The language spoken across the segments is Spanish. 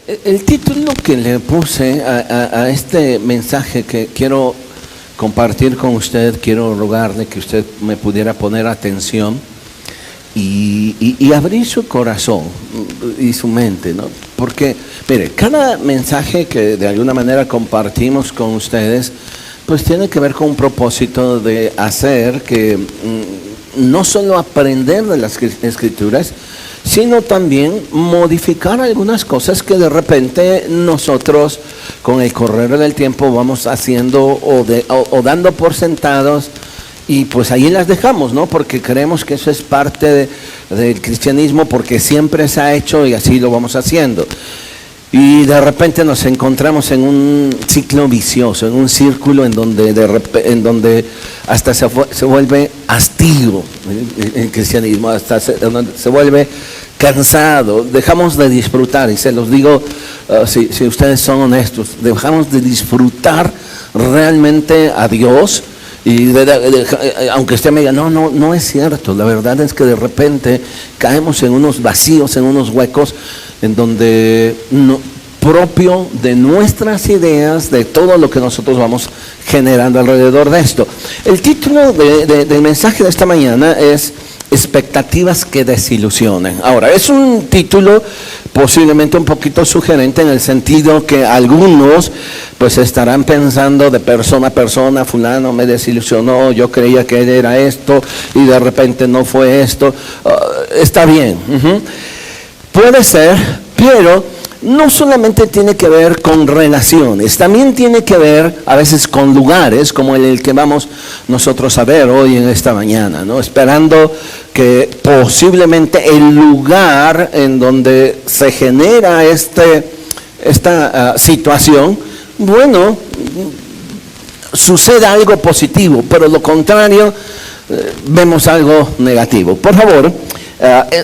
El título que le puse a este mensaje que quiero compartir con usted, quiero rogarle que usted me pudiera poner atención y abrir su corazón y su mente, ¿no? Porque, mire, cada mensaje que de alguna manera compartimos con ustedes, pues tiene que ver con un propósito de hacer que no solo aprender de las Escrituras, sino también modificar algunas cosas que de repente nosotros con el correr del tiempo vamos haciendo o dando por sentados, y pues ahí las dejamos, ¿no? Porque creemos que eso es parte del cristianismo, porque siempre se ha hecho y así lo vamos haciendo. Y de repente nos encontramos en un ciclo vicioso, en un círculo en donde hasta se vuelve hastío el cristianismo, hasta se vuelve cansado, dejamos de disfrutar, y se los digo si ustedes son honestos, dejamos de disfrutar realmente a Dios. Y aunque usted me diga, no es cierto, la verdad es que de repente caemos en unos vacíos, en unos huecos, en donde propio de nuestras ideas, de todo lo que nosotros vamos generando alrededor de esto. El título del mensaje de esta mañana es expectativas que desilusionen. Ahora, es un título posiblemente un poquito sugerente, en el sentido que algunos pues estarán pensando de persona a persona: fulano me desilusionó, yo creía que él era esto y de repente no fue esto. Está bien, puede ser, pero no solamente tiene que ver con relaciones, también tiene que ver a veces con lugares, como el que vamos nosotros a ver hoy en esta mañana, ¿no? Esperando que posiblemente el lugar en donde se genera esta situación, bueno, suceda algo positivo, pero lo contrario, vemos algo negativo. Por favor,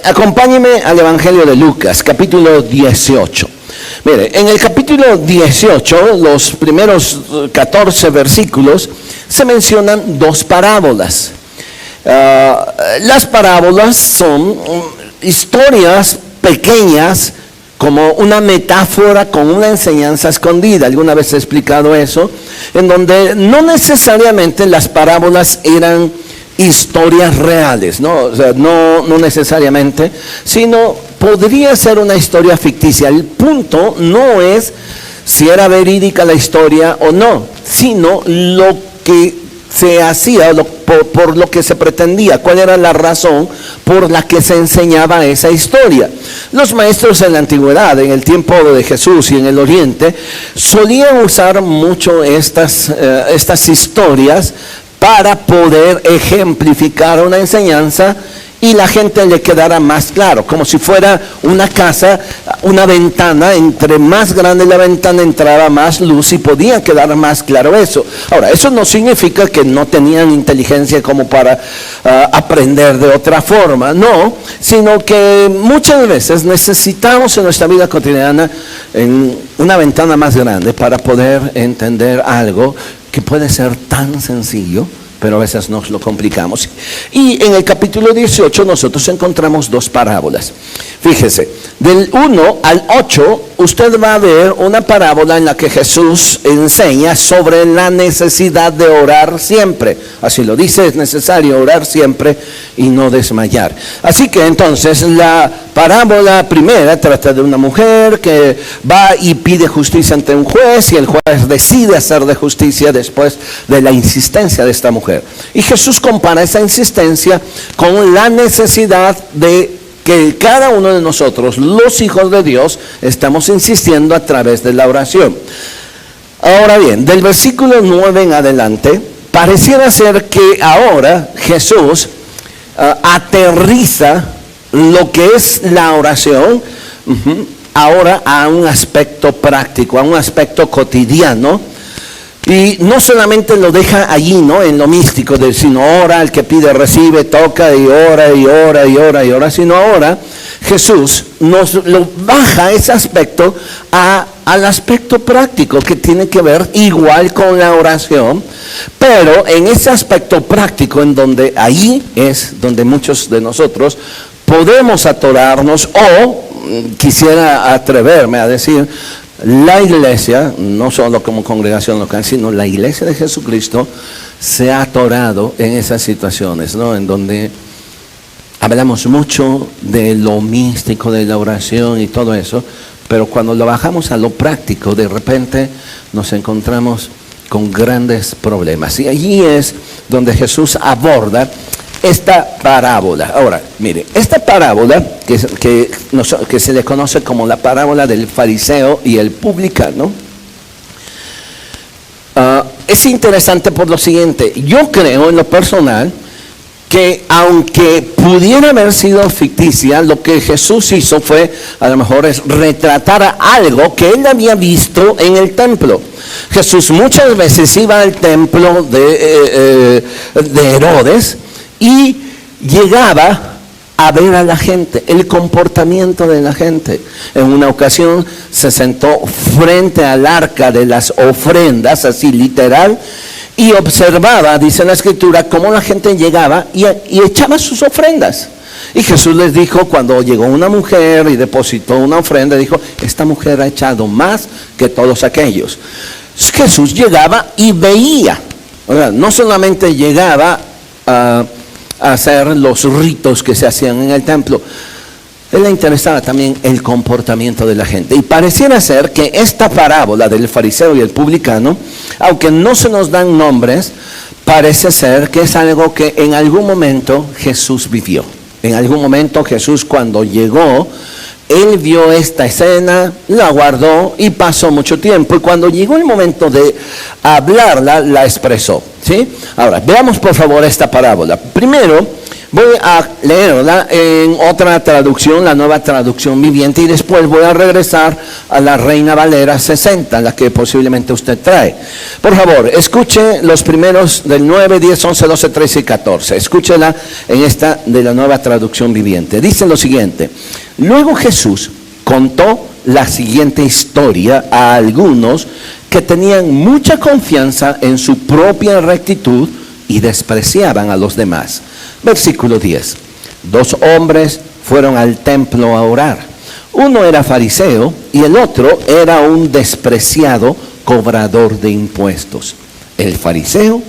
acompáñeme al Evangelio de Lucas, capítulo 18. Mire, en el capítulo 18, los primeros 14 versículos, se mencionan dos parábolas. Las parábolas son historias pequeñas, como una metáfora con una enseñanza escondida. Alguna vez he explicado eso, en donde no necesariamente las parábolas eran historias reales, ¿no? O sea, no necesariamente, sino podría ser una historia ficticia. El punto no es si era verídica la historia o no, sino lo que se hacía, por lo que se pretendía, cuál era la razón por la que se enseñaba esa historia. Los maestros en la antigüedad, en el tiempo de Jesús y en el Oriente, solían usar mucho estas historias para poder ejemplificar una enseñanza y la gente le quedara más claro, como si fuera una casa, una ventana. Entre más grande la ventana entraba más luz y podía quedar más claro eso. Ahora, eso no significa que no tenían inteligencia como para aprender de otra forma, no, sino que muchas veces necesitamos en nuestra vida cotidiana una ventana más grande para poder entender algo que puede ser tan sencillo, pero a veces nos lo complicamos. Y en el capítulo 18 nosotros encontramos dos parábolas. Fíjese, del 1 al 8 usted va a ver una parábola en la que Jesús enseña sobre la necesidad de orar siempre. Así lo dice, es necesario orar siempre y no desmayar. Así que entonces la parábola primera trata de una mujer que va y pide justicia ante un juez, y el juez decide hacer de justicia después de la insistencia de esta mujer. Y Jesús compara esa insistencia con la necesidad de que cada uno de nosotros, los hijos de Dios, estamos insistiendo a través de la oración. Ahora bien, del versículo 9 en adelante, pareciera ser que ahora Jesús aterriza lo que es la oración, ahora a un aspecto práctico, a un aspecto cotidiano. Y no solamente lo deja allí, ¿no?, en lo místico, sino ora, el que pide recibe, toca y ora y ora y ora y ora, sino ahora Jesús nos lo baja ese aspecto al aspecto práctico, que tiene que ver igual con la oración, pero en ese aspecto práctico, en donde ahí es donde muchos de nosotros podemos atorarnos o quisiera atreverme a decir, la iglesia, no solo como congregación local, sino la iglesia de Jesucristo, se ha atorado en esas situaciones, ¿no? En donde hablamos mucho de lo místico, de la oración y todo eso, pero cuando lo bajamos a lo práctico, de repente nos encontramos con grandes problemas. Y allí es donde Jesús aborda esta parábola. Ahora, mire, esta parábola que se le conoce como la parábola del fariseo y el publicano, es interesante por lo siguiente. Yo creo en lo personal que aunque pudiera haber sido ficticia, lo que Jesús hizo fue, a lo mejor, es retratar algo que él había visto en el templo. Jesús muchas veces iba al templo de Herodes y llegaba a ver a la gente, el comportamiento de la gente. En una ocasión se sentó frente al arca de las ofrendas, así literal, y observaba, dice la escritura, cómo la gente llegaba y echaba sus ofrendas. Y Jesús les dijo, cuando llegó una mujer y depositó una ofrenda, dijo, esta mujer ha echado más que todos aquellos. Jesús llegaba y veía, o sea, no solamente llegaba a hacer los ritos que se hacían en el templo, él le interesaba también el comportamiento de la gente. Y pareciera ser que esta parábola del fariseo y el publicano, aunque no se nos dan nombres, parece ser que es algo que en algún momento Jesús vivió. En algún momento Jesús, cuando llegó, él vio esta escena, la guardó y pasó mucho tiempo. Y cuando llegó el momento de hablarla, la expresó, ¿sí? Ahora, veamos por favor esta parábola. Primero, voy a leerla en otra traducción, la Nueva Traducción Viviente, y después voy a regresar a la Reina Valera 60, la que posiblemente usted trae. Por favor, escuche los primeros del 9, 10, 11, 12, 13 y 14. Escúchela en esta de la Nueva Traducción Viviente. Dice lo siguiente: luego Jesús contó la siguiente historia a algunos que tenían mucha confianza en su propia rectitud y despreciaban a los demás. Versículo 10. 2 hombres fueron al templo a orar. Uno era fariseo y el otro era un despreciado cobrador de impuestos. El fariseo,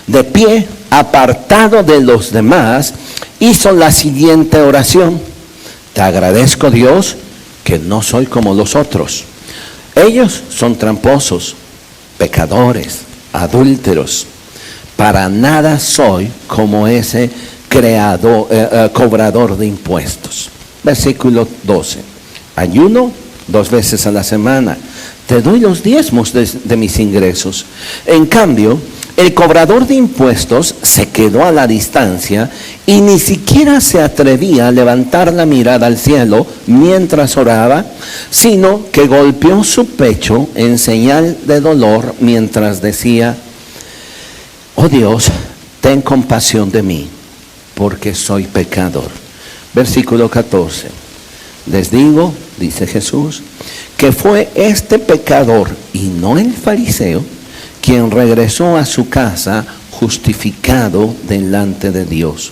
de pie, apartado de los demás, hizo la siguiente oración: te agradezco, Dios, que no soy como los otros. Ellos son tramposos, pecadores, adúlteros. Para nada soy como ese cobrador de impuestos. Versículo 12. Ayuno 2 veces a la semana. Te doy los diezmos de mis ingresos. En cambio, el cobrador de impuestos se quedó a la distancia y ni siquiera se atrevía a levantar la mirada al cielo mientras oraba, sino que golpeó su pecho en señal de dolor mientras decía: oh Dios, ten compasión de mí, porque soy pecador. Versículo 14. Les digo, dice Jesús, que fue este pecador y no el fariseo quien regresó a su casa justificado delante de Dios.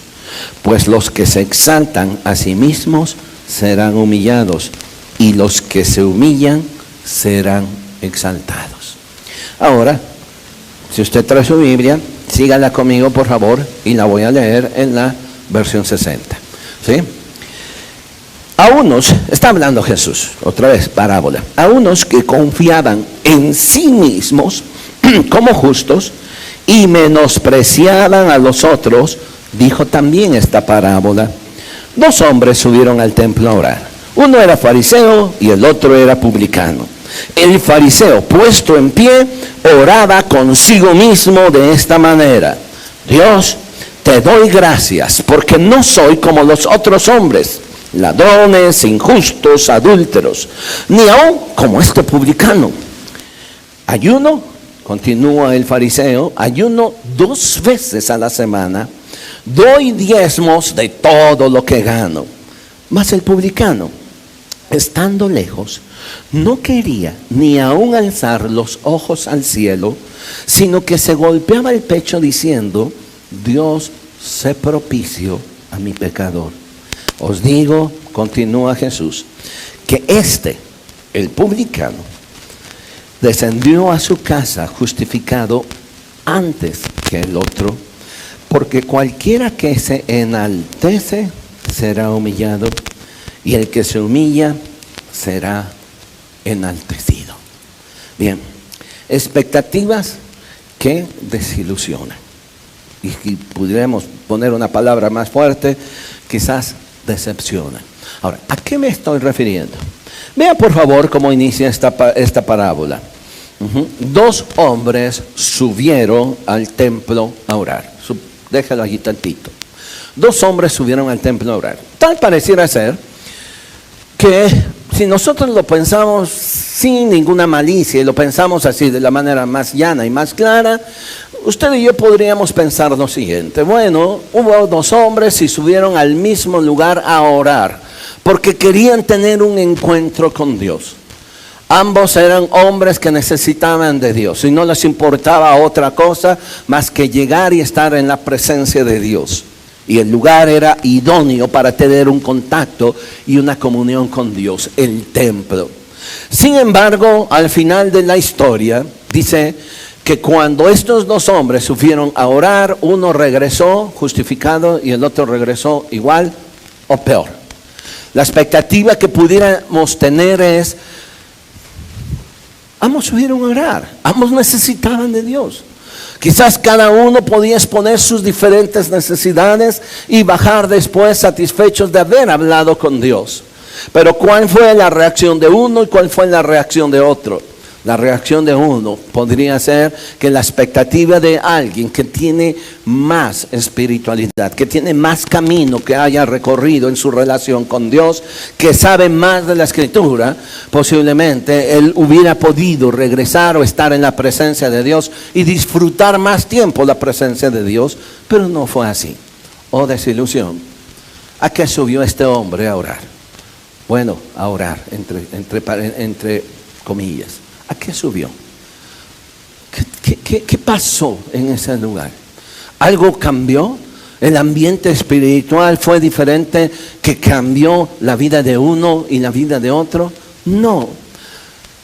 Pues los que se exaltan a sí mismos serán humillados, y los que se humillan serán exaltados. Ahora, si usted trae su Biblia, sígala conmigo por favor, y la voy a leer en la versión 60. ¿Sí? A unos, está hablando Jesús, otra vez parábola, a unos que confiaban en sí mismos como justos y menospreciaban a los otros, dijo también esta parábola. 2 hombres subieron al templo a orar. Uno era fariseo y el otro era publicano. El fariseo, puesto en pie, oraba consigo mismo de esta manera: Dios, te doy gracias porque no soy como los otros hombres, ladrones, injustos, adúlteros, ni aun como este publicano. Ayuno, continúa el fariseo, ayuno 2 veces a la semana, doy diezmos de todo lo que gano. Mas el publicano, estando lejos, no quería ni aun alzar los ojos al cielo, sino que se golpeaba el pecho diciendo: Dios, sé propicio a mi pecador. Os digo, continúa Jesús, que el publicano, descendió a su casa justificado antes que el otro, porque cualquiera que se enaltece será humillado, y el que se humilla será enaltecido. Bien, expectativas que desilusionan. Y si pudiéramos poner una palabra más fuerte, quizás decepcionan. Ahora, ¿a qué me estoy refiriendo? Vea por favor cómo inicia esta parábola. Dos hombres subieron al templo a orar. Déjalo allí tantito. Dos hombres subieron al templo a orar. Tal pareciera ser que si nosotros lo pensamos sin ninguna malicia y lo pensamos así de la manera más llana y más clara, usted y yo podríamos pensar lo siguiente: bueno, hubo dos hombres y subieron al mismo lugar a orar porque querían tener un encuentro con Dios. Ambos eran hombres que necesitaban de Dios y no les importaba otra cosa más que llegar y estar en la presencia de Dios. Y el lugar era idóneo para tener un contacto y una comunión con Dios, el templo. Sin embargo, al final de la historia, dice que cuando estos dos hombres subieron a orar, uno regresó justificado y el otro regresó igual o peor. La expectativa que pudiéramos tener es: ambos subieron a orar, ambos necesitaban de Dios. Quizás cada uno podía exponer sus diferentes necesidades y bajar después satisfechos de haber hablado con Dios. Pero ¿cuál fue la reacción de uno y cuál fue la reacción de otro? La reacción de uno podría ser que la expectativa de alguien que tiene más espiritualidad, que tiene más camino que haya recorrido en su relación con Dios, que sabe más de la Escritura, posiblemente él hubiera podido regresar o estar en la presencia de Dios y disfrutar más tiempo la presencia de Dios, pero no fue así. Oh, desilusión. ¿A qué subió este hombre a orar? Bueno, a orar, entre comillas. ¿A qué subió? ¿Qué pasó en ese lugar? ¿Algo cambió? ¿El ambiente espiritual fue diferente que cambió la vida de uno y la vida de otro? No.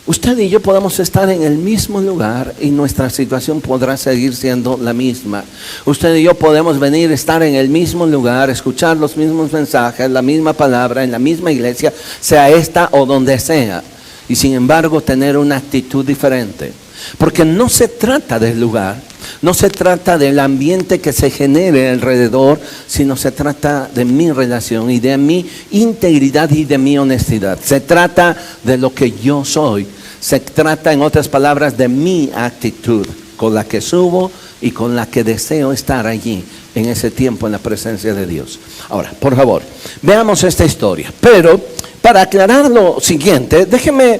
Usted y yo podemos estar en el mismo lugar y nuestra situación podrá seguir siendo la misma. Usted y yo podemos venir, estar en el mismo lugar, escuchar los mismos mensajes, la misma palabra, en la misma iglesia, sea esta o donde sea. Y sin embargo tener una actitud diferente. Porque no se trata del lugar, no se trata del ambiente que se genere alrededor, sino se trata de mi relación y de mi integridad y de mi honestidad. Se trata de lo que yo soy. Se trata, en otras palabras, de mi actitud con la que subo y con la que deseo estar allí en ese tiempo en la presencia de Dios. Ahora, por favor, veamos esta historia. Pero para aclarar lo siguiente, déjeme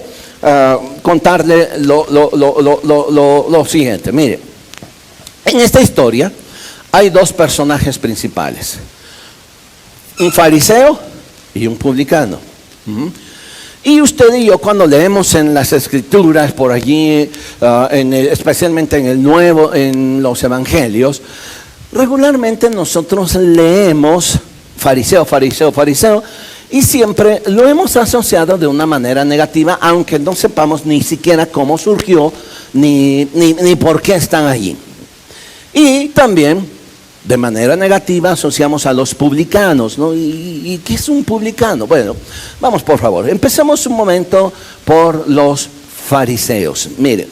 contarle lo siguiente. Mire, en esta historia hay dos personajes principales: un fariseo y un publicano. Y usted y yo, cuando leemos en las Escrituras por allí, especialmente en los Evangelios, regularmente nosotros leemos fariseo, fariseo, fariseo, y siempre lo hemos asociado de una manera negativa, aunque no sepamos ni siquiera cómo surgió, ni por qué están allí. Y también, de manera negativa, asociamos a los publicanos, ¿no? ¿Y qué es un publicano? Bueno, vamos por favor, empecemos un momento por los fariseos. Miren,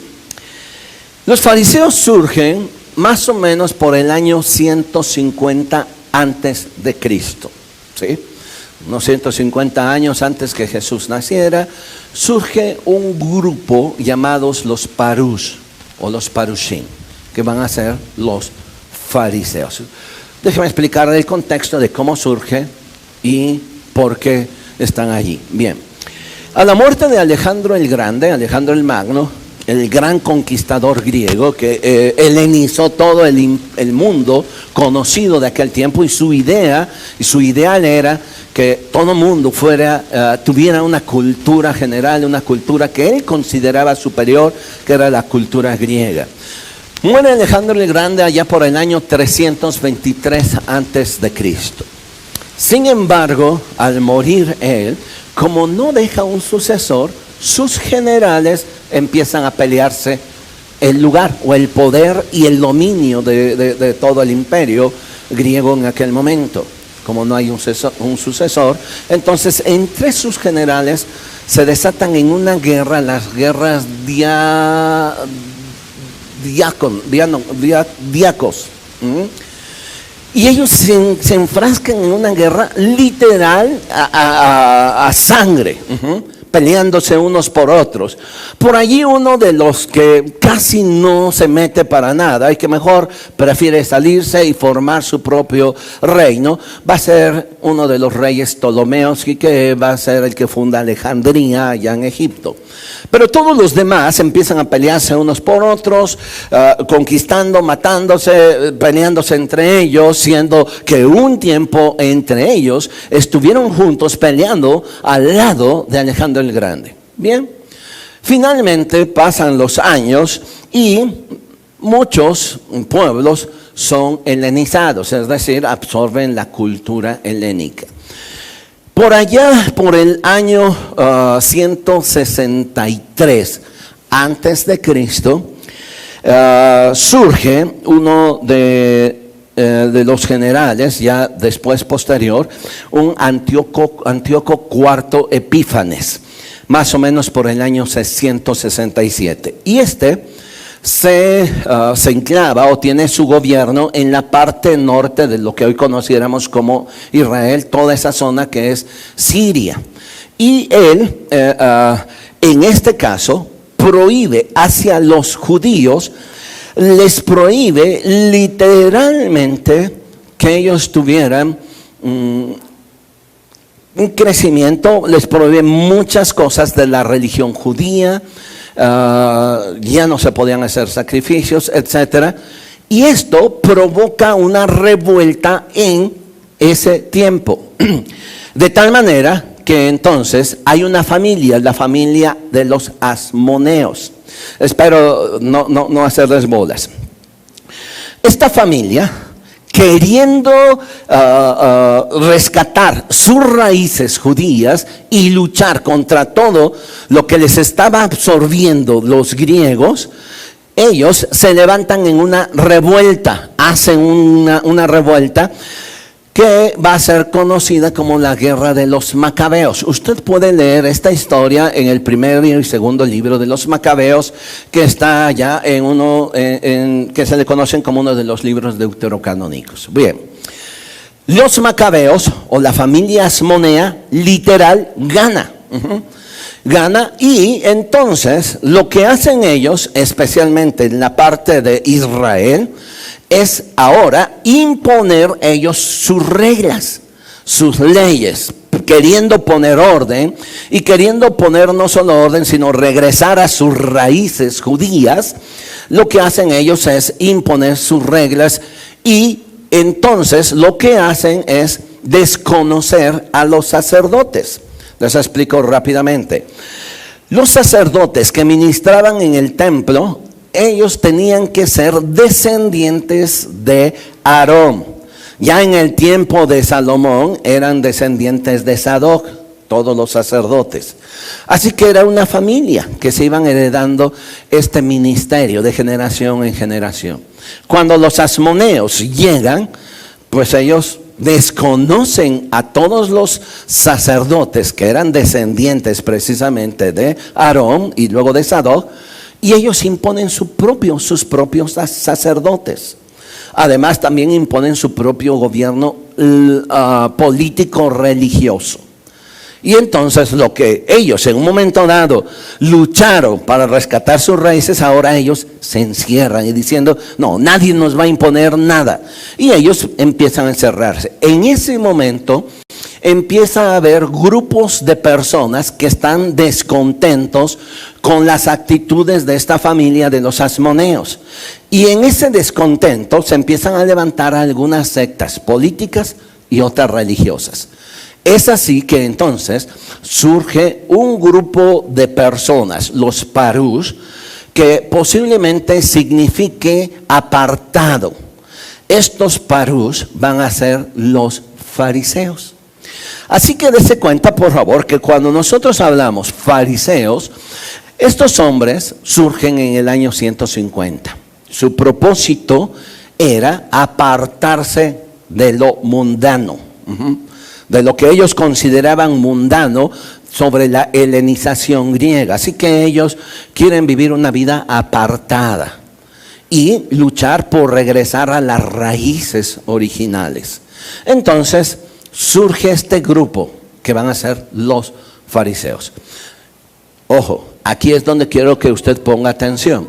los fariseos surgen más o menos por el año 150 antes de Cristo, ¿sí? Unos 150 años antes que Jesús naciera, surge un grupo llamados los parús o los parushim, que van a ser los fariseos. Déjeme explicar el contexto de cómo surge y por qué están allí. Bien, a la muerte de Alejandro el Grande, Alejandro el Magno, el gran conquistador griego que helenizó todo el mundo conocido de aquel tiempo, y su ideal era que todo mundo tuviera una cultura general, una cultura que él consideraba superior, que era la cultura griega. Muere Alejandro el Grande allá por el año 323 antes de Cristo. Sin embargo, al morir él, como no deja un sucesor, sus generales empiezan a pelearse el lugar o el poder y el dominio de todo el imperio griego en aquel momento. Como no hay un sucesor, entonces entre sus generales se desatan en una guerra, las guerras diacos. Y ellos se enfrascan en una guerra literal a sangre, peleándose unos por otros. Por allí uno de los que casi no se mete para nada y que mejor prefiere salirse y formar su propio reino, va a ser uno de los reyes Ptolomeos, y que va a ser el que funda Alejandría allá en Egipto. Pero todos los demás empiezan a pelearse unos por otros, conquistando, matándose, peleándose entre ellos, siendo que un tiempo entre ellos estuvieron juntos peleando al lado de Alejandro el Grande. Bien, finalmente pasan los años y muchos pueblos son helenizados, es decir, absorben la cultura helénica. Por allá, por el año 163 antes de Cristo, surge uno de los generales, ya después posterior, un Antíoco IV Epífanes, más o menos por el año 667. Y se enclava o tiene su gobierno en la parte norte de lo que hoy conociéramos como Israel, toda esa zona que es Siria. Y él, en este caso, prohíbe hacia los judíos, les prohíbe literalmente que ellos tuvieran un crecimiento, les prohíbe muchas cosas de la religión judía. Ya no se podían hacer sacrificios, etcétera, y esto provoca una revuelta en ese tiempo, de tal manera que entonces hay una familia, la familia de los asmoneos. Espero no hacerles bolas. Esta familia, queriendo rescatar sus raíces judías y luchar contra todo lo que les estaba absorbiendo los griegos, ellos se levantan en una revuelta, hacen una revuelta que va a ser conocida como la Guerra de los Macabeos. Usted puede leer esta historia en el primer y segundo libro de los Macabeos, que está allá que se le conocen como uno de los libros deuterocanónicos. Bien, los Macabeos o la familia asmonea literal gana. Gana, y entonces lo que hacen ellos, especialmente en la parte de Israel, es ahora imponer ellos sus reglas, sus leyes, queriendo poner orden, y queriendo poner no solo orden, sino regresar a sus raíces judías. Lo que hacen ellos es imponer sus reglas, y entonces lo que hacen es desconocer a los sacerdotes. Les explico rápidamente. Los sacerdotes que ministraban en el templo, ellos tenían que ser descendientes de Aarón. Ya en el tiempo de Salomón eran descendientes de Sadoc, todos los sacerdotes. Así que era una familia que se iban heredando este ministerio de generación en generación. Cuando los asmoneos llegan, pues ellos desconocen a todos los sacerdotes que eran descendientes precisamente de Aarón y luego de Sadoc, y ellos imponen sus propios sacerdotes. Además también imponen su propio gobierno político religioso. Y entonces lo que ellos en un momento dado lucharon para rescatar sus raíces, ahora ellos se encierran y diciendo, no, nadie nos va a imponer nada. Y ellos empiezan a encerrarse. En ese momento empieza a haber grupos de personas que están descontentos con las actitudes de esta familia de los asmoneos. Y en ese descontento se empiezan a levantar algunas sectas políticas y otras religiosas. Es así que entonces surge un grupo de personas, los parús, que posiblemente signifique apartado. Estos parús van a ser los fariseos. Así que dése cuenta, por favor, que cuando nosotros hablamos fariseos, estos hombres surgen en el año 150. Su propósito era apartarse de lo mundano, de lo que ellos consideraban mundano sobre la helenización griega. Así que ellos quieren vivir una vida apartada y luchar por regresar a las raíces originales. Entonces surge este grupo que van a ser los fariseos. Ojo, aquí es donde quiero que usted ponga atención.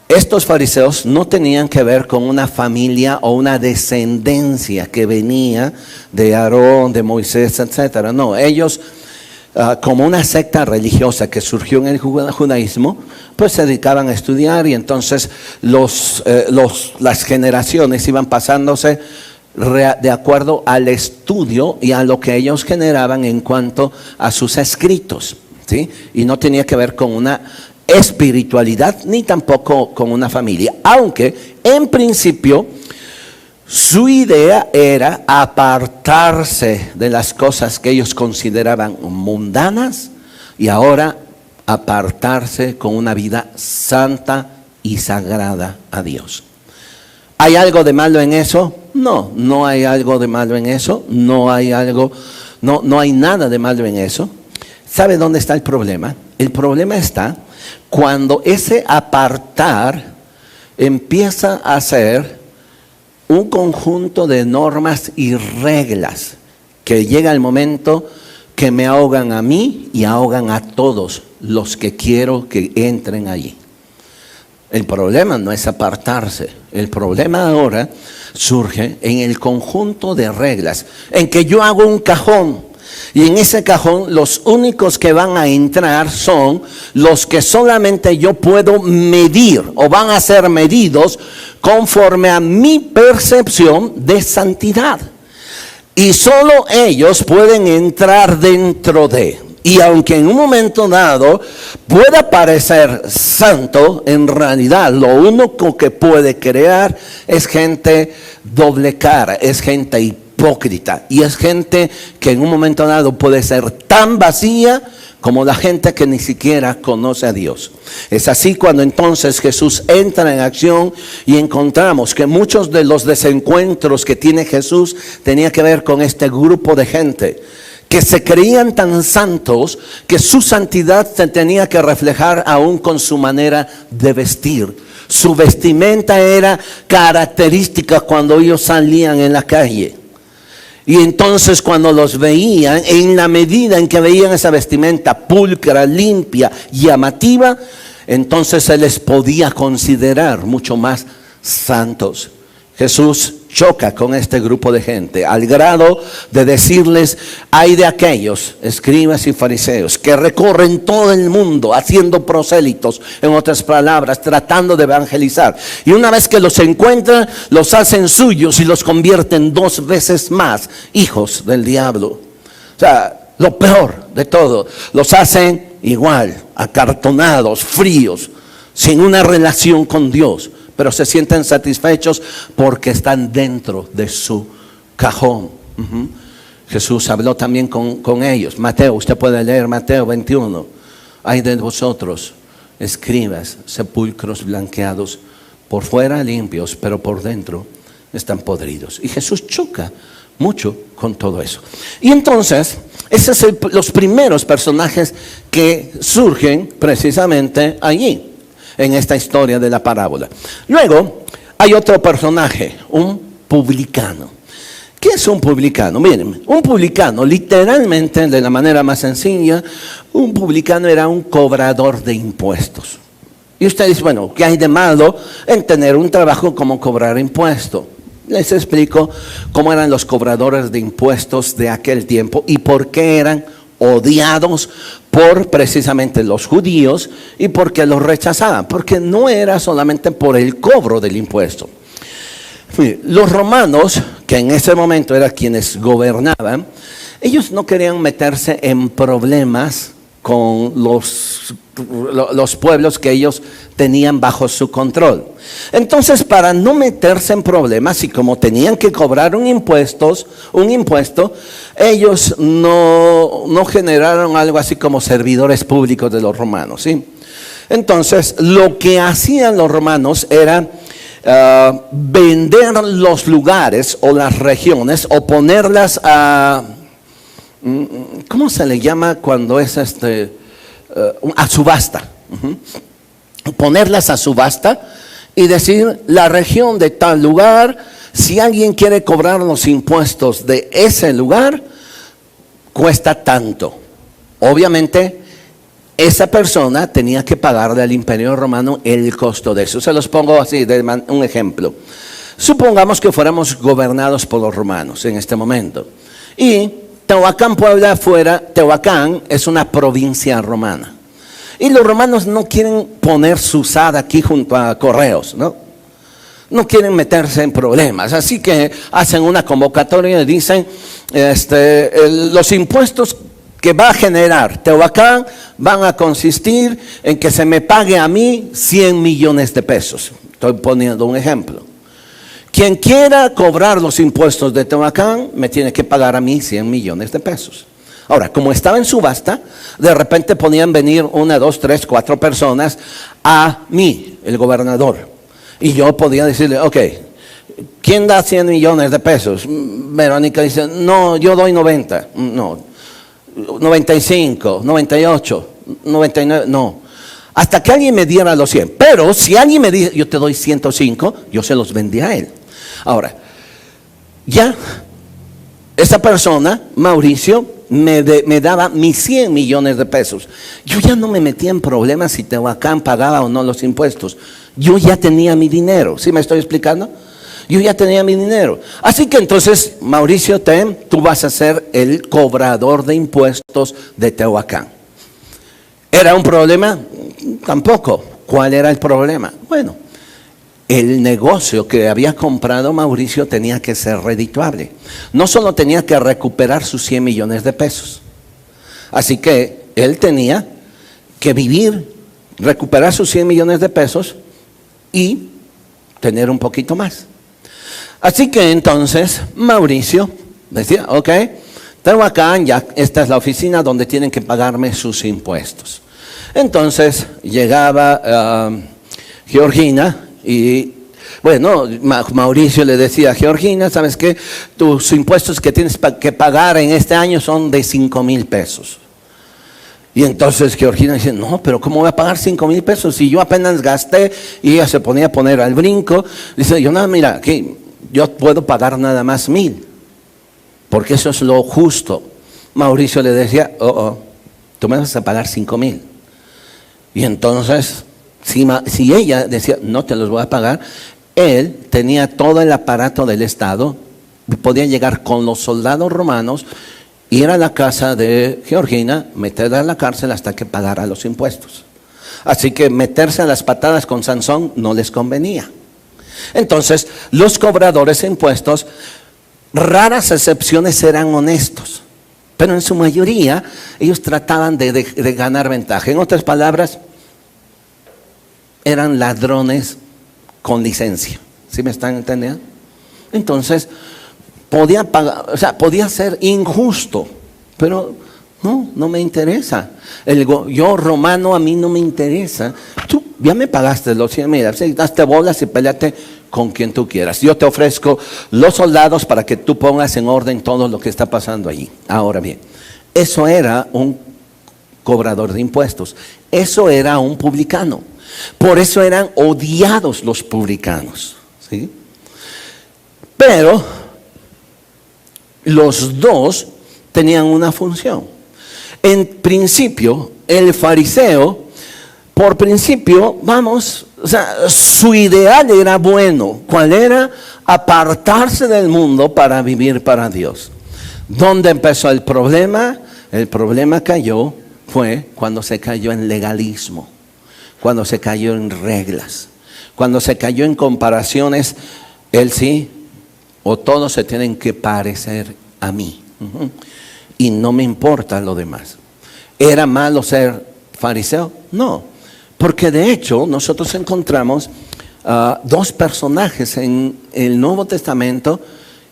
Estos fariseos no tenían que ver con una familia o una descendencia que venía de Aarón, de Moisés, etc. No, ellos, como una secta religiosa que surgió en el judaísmo, pues se dedicaban a estudiar y entonces las generaciones iban pasándose de acuerdo al estudio y a lo que ellos generaban en cuanto a sus escritos, ¿sí? Y no tenía que ver con una espiritualidad ni tampoco con una familia, aunque en principio su idea era apartarse de las cosas que ellos consideraban mundanas y ahora apartarse con una vida santa y sagrada a Dios. ¿Hay algo de malo en eso? No, no hay algo de malo en eso, no hay nada de malo en eso. ¿Sabe dónde está el problema? El problema está cuando ese apartar empieza a ser un conjunto de normas y reglas que llega el momento que me ahogan a mí y ahogan a todos los que quiero que entren allí. El problema no es apartarse, el problema ahora surge en el conjunto de reglas, en que yo hago un cajón y en ese cajón los únicos que van a entrar son los que solamente yo puedo medir o van a ser medidos conforme a mi percepción de santidad. Y solo ellos pueden entrar dentro de. Y aunque en un momento dado pueda parecer santo, en realidad lo único que puede crear es gente doble cara, es gente hipócrita. Y es gente que en un momento dado puede ser tan vacía como la gente que ni siquiera conoce a Dios. Es así cuando entonces Jesús entra en acción y encontramos que muchos de los desencuentros que tiene Jesús tenía que ver con este grupo de gente que se creían tan santos que su santidad se tenía que reflejar aún con su manera de vestir. Su vestimenta era característica cuando ellos salían en la calle. Y entonces cuando los veían, en la medida en que veían esa vestimenta pulcra, limpia, llamativa, entonces se les podía considerar mucho más santos. Jesús choca con este grupo de gente al grado de decirles: hay de aquellos escribas y fariseos que recorren todo el mundo haciendo prosélitos, en otras palabras, tratando de evangelizar, y una vez que los encuentran, los hacen suyos y los convierten 2 veces más hijos del diablo. O sea, lo peor de todo, los hacen igual, acartonados, fríos, sin una relación con Dios, pero se sienten satisfechos porque están dentro de su cajón. Jesús habló también con ellos. Mateo, usted puede leer Mateo 21. Ay de vosotros, escribas, sepulcros blanqueados, por fuera limpios, pero por dentro están podridos. Y Jesús choca mucho con todo eso. Y entonces, esos son los primeros personajes que surgen precisamente allí, en esta historia de la parábola. Luego hay otro personaje, un publicano. ¿Qué es un publicano? Miren, un publicano, literalmente, de la manera más sencilla, un publicano era un cobrador de impuestos. Y usted dice, bueno, ¿qué hay de malo en tener un trabajo como cobrar impuestos? Les explico cómo eran los cobradores de impuestos de aquel tiempo y por qué eran odiados por precisamente los judíos y porque los rechazaban, porque no era solamente por el cobro del impuesto. Los romanos, que en ese momento eran quienes gobernaban, ellos no querían meterse en problemas con los pueblos que ellos tenían bajo su control. Entonces, para no meterse en problemas y como tenían que cobrar un impuesto, ellos no generaron algo así como servidores públicos de los romanos, ¿sí? Entonces, lo que hacían los romanos era vender los lugares o las regiones o ponerlas a... ¿Cómo se le llama cuando es a subasta? Ponerlas a subasta y decir, la región de tal lugar, si alguien quiere cobrar los impuestos de ese lugar, cuesta tanto. Obviamente, esa persona tenía que pagarle al Imperio Romano el costo de eso. Se los pongo así, un ejemplo. Supongamos que fuéramos gobernados por los romanos en este momento. Y Tehuacán, Puebla, Tehuacán es una provincia romana. Y los romanos no quieren poner su SAD aquí junto a Correos, ¿no? No quieren meterse en problemas. Así que hacen una convocatoria y dicen, los impuestos que va a generar Tehuacán van a consistir en que se me pague a mí 100 millones de pesos. Estoy poniendo un ejemplo. Quien quiera cobrar los impuestos de Tehuacán me tiene que pagar a mí 100 millones de pesos. Ahora, como estaba en subasta, de repente ponían venir 1, 2, 3, 4 personas a mí, el gobernador. Y yo podía decirle, ok, ¿quién da 100 millones de pesos? Verónica dice, no, yo doy 90. No, 95, 98, 99, no. Hasta que alguien me diera los 100. Pero si alguien me dice, yo te doy 105, yo se los vendí a él. Ahora, ya esa persona, Mauricio, me daba mis 100 millones de pesos. Yo ya no me metía en problemas si Tehuacán pagaba o no los impuestos. Yo ya tenía mi dinero. ¿Sí me estoy explicando? Yo ya tenía mi dinero. Así que entonces, Mauricio, tú vas a ser el cobrador de impuestos de Tehuacán. ¿Era un problema? Tampoco. ¿Cuál era el problema? Bueno, el negocio que había comprado Mauricio tenía que ser redituable. No solo tenía que recuperar sus 100 millones de pesos. Así que él tenía que vivir, recuperar sus 100 millones de pesos y tener un poquito más. Así que entonces Mauricio decía, ok, Tehuacán, ya esta es la oficina donde tienen que pagarme sus impuestos. Entonces llegaba Georgina y bueno, Mauricio le decía a Georgina, ¿sabes qué? Tus impuestos que tienes que pagar en este año son de 5,000 pesos. Y entonces Georgina dice, no, pero ¿cómo voy a pagar 5,000 pesos si yo apenas gasté? Y ella se ponía a poner al brinco. Dice, yo no, mira, aquí yo puedo pagar nada más 1,000, porque eso es lo justo. Mauricio le decía, tú me vas a pagar 5,000. Y entonces, si ella decía, no te los voy a pagar, él tenía todo el aparato del Estado, podía llegar con los soldados romanos, ir a la casa de Georgina, meterla en la cárcel hasta que pagara los impuestos. Así que meterse a las patadas con Sansón no les convenía. Entonces, los cobradores de impuestos, raras excepciones, eran honestos, pero en su mayoría ellos trataban de ganar ventaja. En otras palabras, eran ladrones con licencia. ¿Sí me están entendiendo? Entonces, podía pagar, o sea, podía ser injusto, pero no me interesa. Yo romano, a mí no me interesa. Tú ya me pagaste los 100, mira, daste bolas y peleate con quien tú quieras. Yo te ofrezco los soldados para que tú pongas en orden todo lo que está pasando allí. Ahora bien, eso era un cobrador de impuestos. Eso era un publicano. Por eso eran odiados los publicanos, ¿sí? Pero los dos tenían una función. En principio, el fariseo, por principio, o sea, su ideal era bueno. ¿Cuál era? Apartarse del mundo para vivir para Dios. ¿Dónde empezó el problema? El problema fue cuando se cayó en legalismo, cuando se cayó en reglas, cuando se cayó en comparaciones, él sí, o todos se tienen que parecer a mí. Y no me importa lo demás. ¿Era malo ser fariseo? No, porque de hecho nosotros encontramos dos personajes en el Nuevo Testamento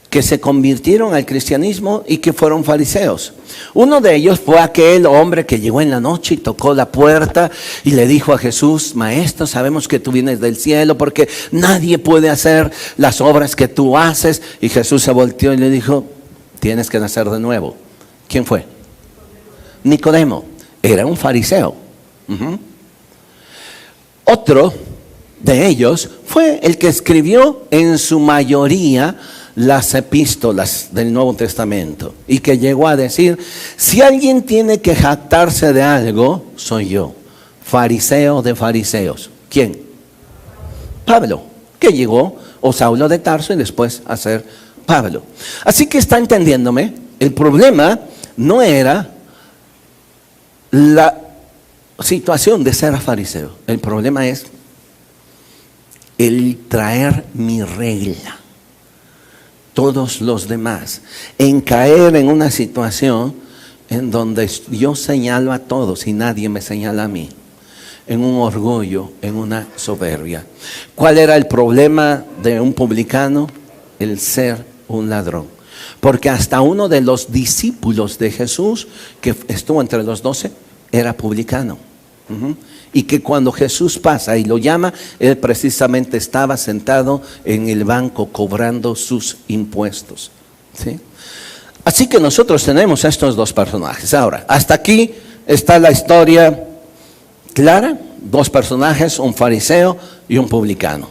que se convirtieron al cristianismo y que fueron fariseos. Uno de ellos fue aquel hombre que llegó en la noche y tocó la puerta y le dijo a Jesús: Maestro, sabemos que tú vienes del cielo porque nadie puede hacer las obras que tú haces. Y Jesús se volteó y le dijo: tienes que nacer de nuevo. ¿Quién fue? Nicodemo. Era un fariseo. Otro de ellos fue el que escribió en su mayoría las epístolas del Nuevo Testamento y que llegó a decir: si alguien tiene que jactarse de algo, soy yo, fariseo de fariseos. ¿Quién? Pablo, que llegó, o Saulo de Tarso, y después a ser Pablo. Así que está entendiéndome, el problema no era la situación de ser fariseo, el problema es el traer mi regla. Todos los demás, en caer en una situación en donde yo señalo a todos y nadie me señala a mí, en un orgullo, en una soberbia. ¿Cuál era el problema de un publicano? El ser un ladrón. Porque hasta uno de los discípulos de Jesús, que estuvo entre los 12, era publicano. Y que cuando Jesús pasa y lo llama, él precisamente estaba sentado en el banco cobrando sus impuestos. ¿Sí? Así que nosotros tenemos estos dos personajes. Ahora, hasta aquí está la historia clara. Dos personajes, un fariseo y un publicano.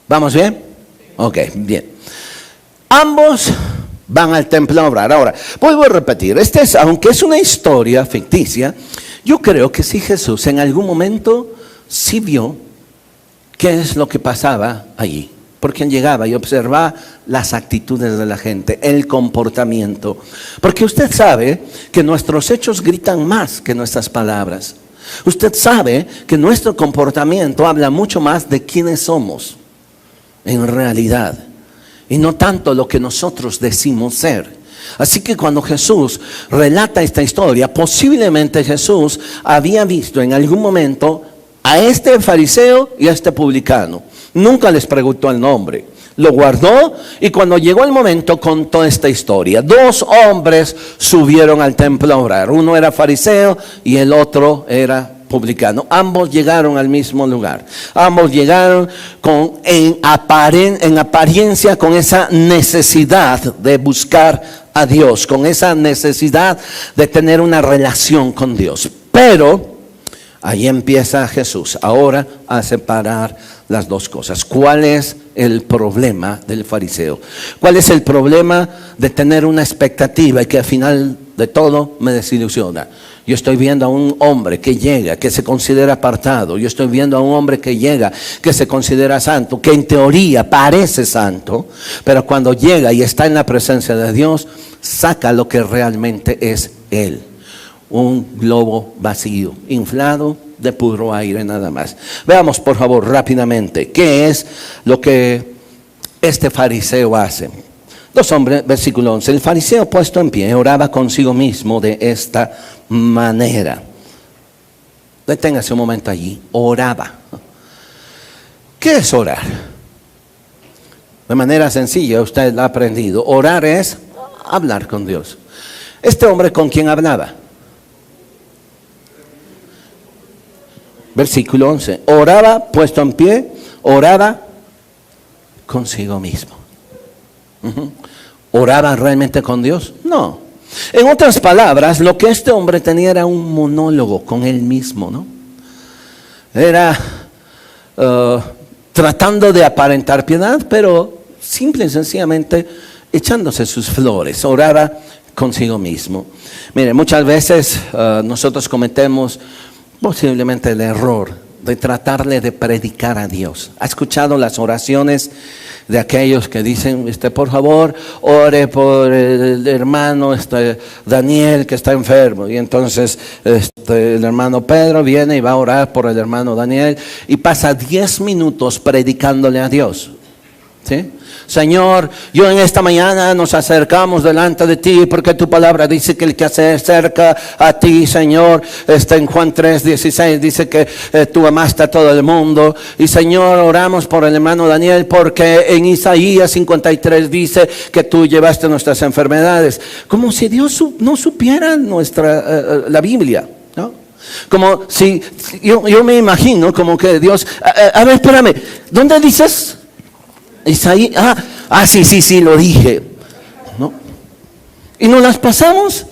¿Vamos bien? Ok, bien. Ambos van al templo a orar. Ahora, vuelvo a repetir, aunque es una historia ficticia, yo creo que sí, Jesús en algún momento sí vio qué es lo que pasaba allí. Porque él llegaba y observaba las actitudes de la gente, el comportamiento. Porque usted sabe que nuestros hechos gritan más que nuestras palabras. Usted sabe que nuestro comportamiento habla mucho más de quiénes somos en realidad. Y no tanto lo que nosotros decimos ser. Así que cuando Jesús relata esta historia, posiblemente Jesús había visto en algún momento a este fariseo y a este publicano. Nunca les preguntó el nombre. Lo guardó y cuando llegó el momento contó esta historia. Dos hombres subieron al templo a orar. Uno era fariseo y el otro era publicano. Ambos llegaron al mismo lugar. Ambos llegaron en apariencia con esa necesidad de buscar a Dios, con esa necesidad de tener una relación con Dios. Pero ahí empieza Jesús ahora a separar las dos cosas. ¿Cuál es el problema del fariseo? ¿Cuál es el problema de tener una expectativa y que al final de todo me desilusiona? Yo estoy viendo a un hombre que llega, que se considera apartado. Yo estoy viendo a un hombre que llega, que se considera santo, que en teoría parece santo, pero cuando llega y está en la presencia de Dios, saca lo que realmente es él. Un globo vacío, inflado de puro aire nada más. Veamos por favor rápidamente qué es lo que este fariseo hace. Dos hombres, versículo 11. El fariseo puesto en pie oraba consigo mismo de esta manera. Deténgase un momento allí. Oraba. ¿Qué es orar? De manera sencilla, usted lo ha aprendido. Orar es hablar con Dios. Este hombre, ¿con quién hablaba? Versículo 11. Oraba puesto en pie, oraba consigo mismo. ¿Oraba realmente con Dios? No. En otras palabras, lo que este hombre tenía era un monólogo con él mismo, ¿no? Era tratando de aparentar piedad, pero simple y sencillamente echándose sus flores. Oraba consigo mismo. Mire, muchas veces nosotros cometemos posiblemente el error de tratarle de predicar a Dios. ¿Ha escuchado las oraciones de aquellos que dicen, por favor, ore por el hermano Daniel que está enfermo? Y entonces el hermano Pedro viene y va a orar por el hermano Daniel y pasa 10 minutos predicándole a Dios. ¿Sí? Señor, yo en esta mañana nos acercamos delante de ti porque tu palabra dice que el que se acerca a ti, Señor, en Juan 3:16 dice que tú amaste a todo el mundo. Y Señor, oramos por el hermano Daniel porque en Isaías 53 dice que tú llevaste nuestras enfermedades. Como si Dios no supiera la Biblia, ¿no? Como si, yo me imagino como que Dios, a ver, espérame, ¿dónde dices? Isaías, sí, lo dije, ¿no? Y nos las pasamos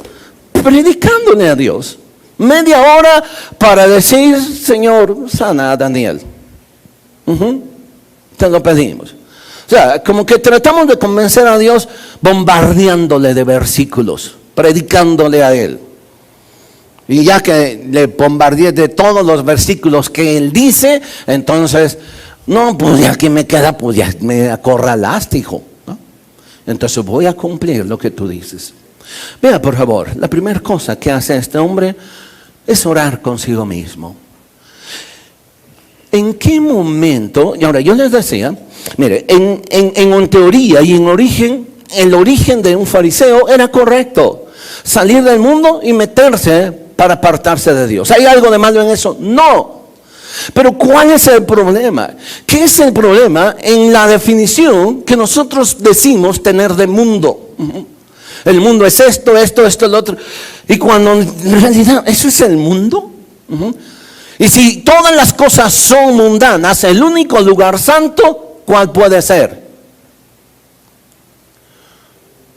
predicándole a Dios. Media hora para decir, Señor, sana a Daniel. Te lo pedimos. O sea, como que tratamos de convencer a Dios bombardeándole de versículos, predicándole a Él. Y ya que le bombardeé de todos los versículos que Él dice, entonces, no, pues ya que me queda, pues ya me acorralaste, hijo, ¿no? Entonces voy a cumplir lo que tú dices. Vea, por favor, la primera cosa que hace este hombre es orar consigo mismo. ¿En qué momento? Y ahora yo les decía, mire, en teoría y en origen, el origen de un fariseo era correcto. Salir del mundo y meterse para apartarse de Dios. ¿Hay algo de malo en eso? No. Pero ¿cuál es el problema? ¿Qué es el problema en la definición que nosotros decimos tener de mundo? El mundo es esto, lo otro. Y cuando en realidad eso es el mundo. Y si todas las cosas son mundanas, el único lugar santo, ¿cuál puede ser?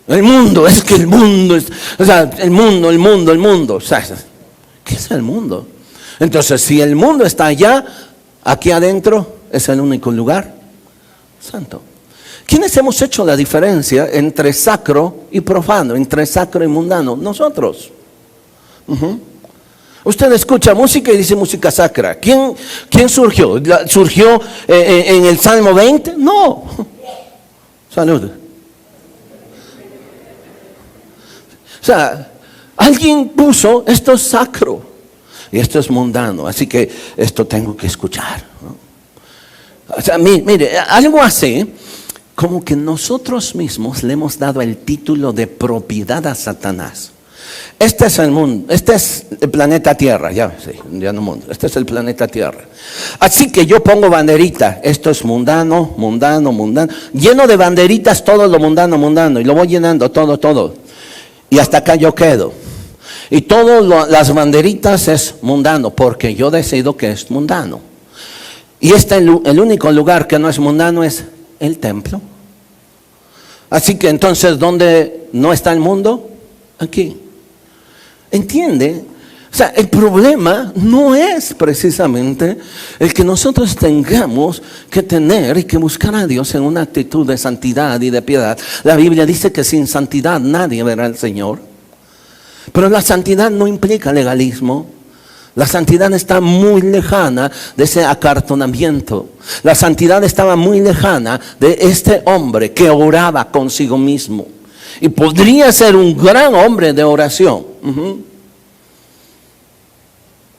El mundo, es que el mundo es, o sea, el mundo. O sea, ¿qué es el mundo? Entonces, si el mundo está allá, aquí adentro es el único lugar santo. ¿Quiénes hemos hecho la diferencia entre sacro y profano, entre sacro y mundano? Nosotros. Usted escucha música y dice música sacra. ¿Quién surgió? ¿Surgió en el Salmo 20? No. Salud. O sea, alguien puso esto es sacro. Y esto es mundano, así que esto tengo que escuchar, ¿no? O sea, mire, algo así, como que nosotros mismos le hemos dado el título de propiedad a Satanás. Este es el mundo, este es el planeta Tierra, ya no mundo, este es el planeta Tierra. Así que yo pongo banderita, esto es mundano, lleno de banderitas todo lo mundano, y lo voy llenando todo. Y hasta acá yo quedo. Y todas las banderitas es mundano, porque yo decido que es mundano. Y el único lugar que no es mundano es el templo. Así que entonces, ¿dónde no está el mundo? Aquí. ¿Entiende? O sea, el problema no es precisamente el que nosotros tengamos que tener y que buscar a Dios en una actitud de santidad y de piedad. La Biblia dice que sin santidad nadie verá al Señor. Pero la santidad no implica legalismo. La santidad está muy lejana de ese acartonamiento. La santidad estaba muy lejana de este hombre que oraba consigo mismo. Y podría ser un gran hombre de oración.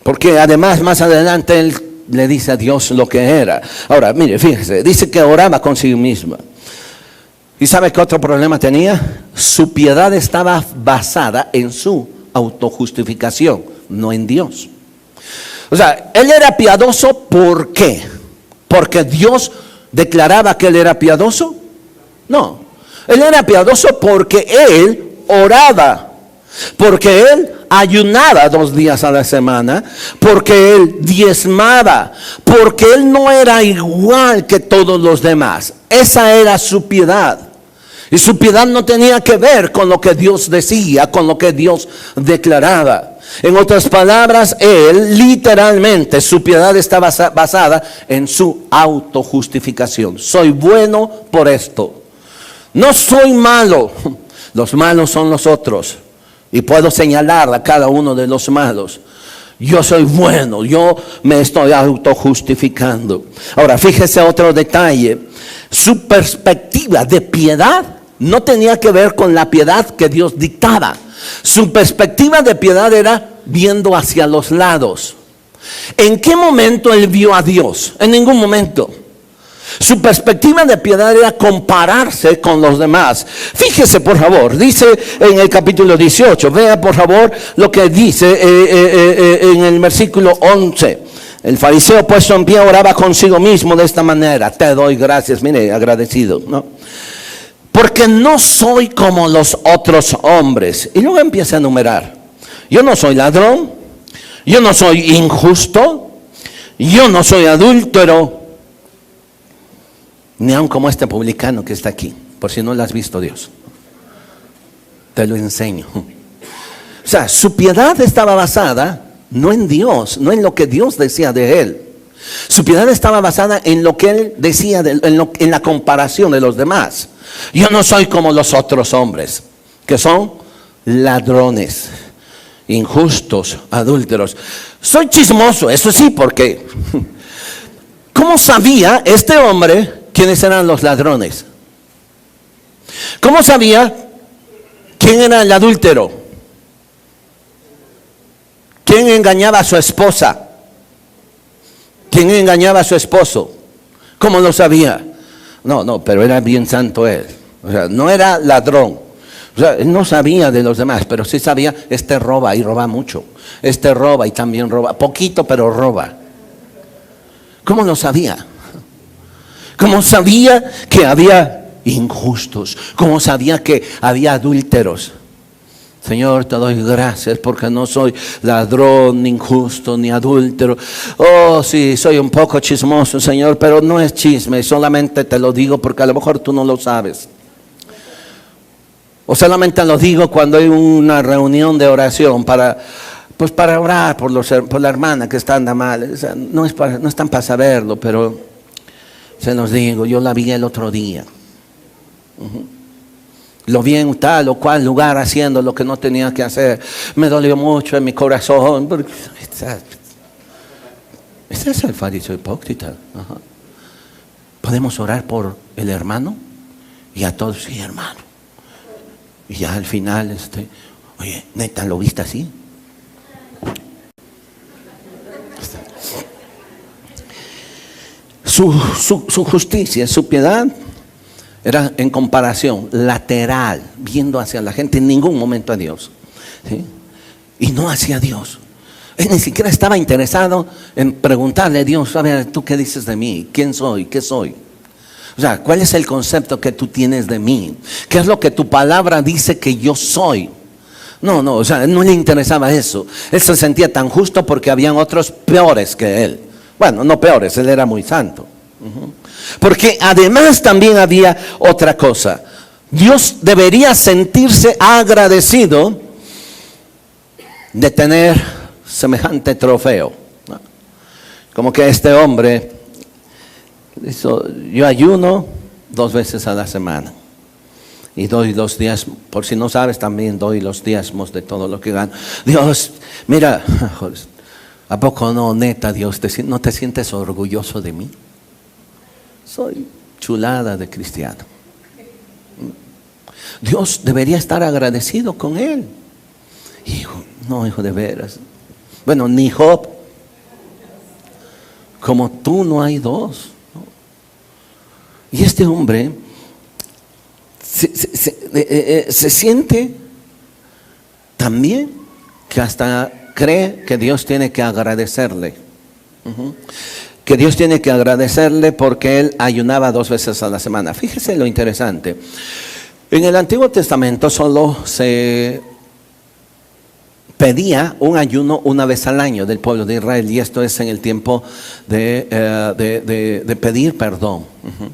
Porque además más adelante él le dice a Dios lo que era. Ahora, mire, fíjese, dice que oraba consigo mismo. ¿Y sabe qué otro problema tenía? Su piedad estaba basada en su autojustificación, no en Dios. O sea, él era piadoso, ¿por qué? ¿Porque Dios declaraba que él era piadoso? No, él era piadoso porque él oraba, porque él ayunaba 2 días a la semana, porque él diezmaba, porque él no era igual que todos los demás. Esa era su piedad. Y su piedad no tenía que ver con lo que Dios decía, con lo que Dios declaraba. En otras palabras, él literalmente, su piedad estaba basada en su autojustificación. Soy bueno por esto. No soy malo. Los malos son los otros. Y puedo señalar a cada uno de los malos. Yo soy bueno, yo me estoy autojustificando. Ahora, fíjese otro detalle. Su perspectiva de piedad no tenía que ver con la piedad que Dios dictaba. Su perspectiva de piedad era viendo hacia los lados. ¿En qué momento él vio a Dios? En ningún momento. Su perspectiva de piedad era compararse con los demás. Fíjese, por favor, dice en el capítulo 18, vea por favor lo que dice en el versículo 11. El fariseo puesto en pie oraba consigo mismo de esta manera: te doy gracias, mire, agradecido, ¿no? Porque no soy como los otros hombres. Y luego empieza a enumerar: yo no soy ladrón, yo no soy injusto, yo no soy adúltero, ni aun como este publicano que está aquí. Por si no lo has visto, Dios, te lo enseño. O sea, su piedad estaba basada no en Dios, no en lo que Dios decía de él. Su piedad estaba basada en lo que él decía, en la comparación de los demás. Yo no soy como los otros hombres, que son ladrones, injustos, adúlteros. Soy chismoso, eso sí, porque ¿cómo sabía este hombre quiénes eran los ladrones? ¿Cómo sabía quién era el adúltero? ¿Quién engañaba a su esposa? ¿Quién engañaba a su esposo? ¿Cómo lo sabía? No, pero era bien santo él. O sea, no era ladrón. O sea, él no sabía de los demás, pero sí sabía: este roba y roba mucho. Este roba y también roba. Poquito, pero roba. ¿Cómo lo sabía? ¿Cómo sabía que había injustos? ¿Cómo sabía que había adúlteros? Señor, te doy gracias porque no soy ladrón, ni injusto, ni adúltero. Oh, sí, soy un poco chismoso, Señor, pero no es chisme, solamente te lo digo porque a lo mejor tú no lo sabes. O solamente lo digo cuando hay una reunión de oración para orar por la hermana que está anda mal. O sea, no están para saberlo, pero se los digo, yo la vi el otro día. Lo vi en tal o cual lugar haciendo lo que no tenía que hacer. Me dolió mucho en mi corazón. Ese es el fariseo hipócrita. Ajá. Podemos orar por el hermano y a todos: sí, hermano. Y ya al final, oye, neta, ¿lo viste así? Su justicia, su piedad era en comparación, lateral, viendo hacia la gente, en ningún momento a Dios, ¿sí? Y no hacia Dios. Él ni siquiera estaba interesado en preguntarle a Dios: a ver, ¿tú qué dices de mí? ¿Quién soy? ¿Qué soy? O sea, ¿cuál es el concepto que tú tienes de mí? ¿Qué es lo que tu palabra dice que yo soy? No, o sea, no le interesaba eso. Él se sentía tan justo porque habían otros peores que él. Bueno, no peores, él era muy santo. Porque además también había otra cosa: Dios debería sentirse agradecido de tener semejante trofeo, ¿no? Como que este hombre hizo: yo ayuno 2 veces a la semana y doy los diezmos. Por si no sabes, también doy los diezmos de todo lo que gano. Dios, mira, ¿a poco no, neta, Dios, no te sientes orgulloso de mí? Soy chulada de cristiano. Dios debería estar agradecido con él. Hijo de veras. Bueno, ni Job. Como tú no hay dos, ¿no? Y este hombre se siente también que hasta cree que Dios tiene que agradecerle. Que Dios tiene que agradecerle porque él ayunaba 2 veces a la semana. Fíjese lo interesante. En el Antiguo Testamento solo se pedía un ayuno 1 vez al año del pueblo de Israel, y esto es en el tiempo de pedir perdón,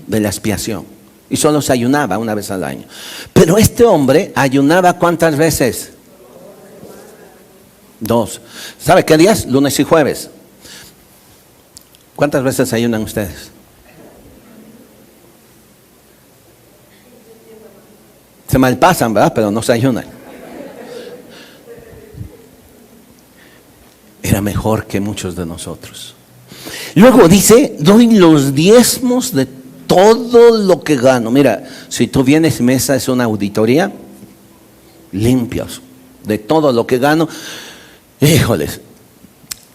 de la expiación. Y solo se ayunaba 1 vez al año. Pero este hombre ayunaba ¿cuántas veces? 2. ¿Sabe qué días? Lunes y jueves. ¿Cuántas veces ayunan ustedes? Se malpasan, ¿verdad? Pero no se ayunan. Era mejor que muchos de nosotros. Luego dice: doy los diezmos de todo lo que gano. Mira, si tú vienes, mesa es una auditoría, limpios de todo lo que gano. Híjoles,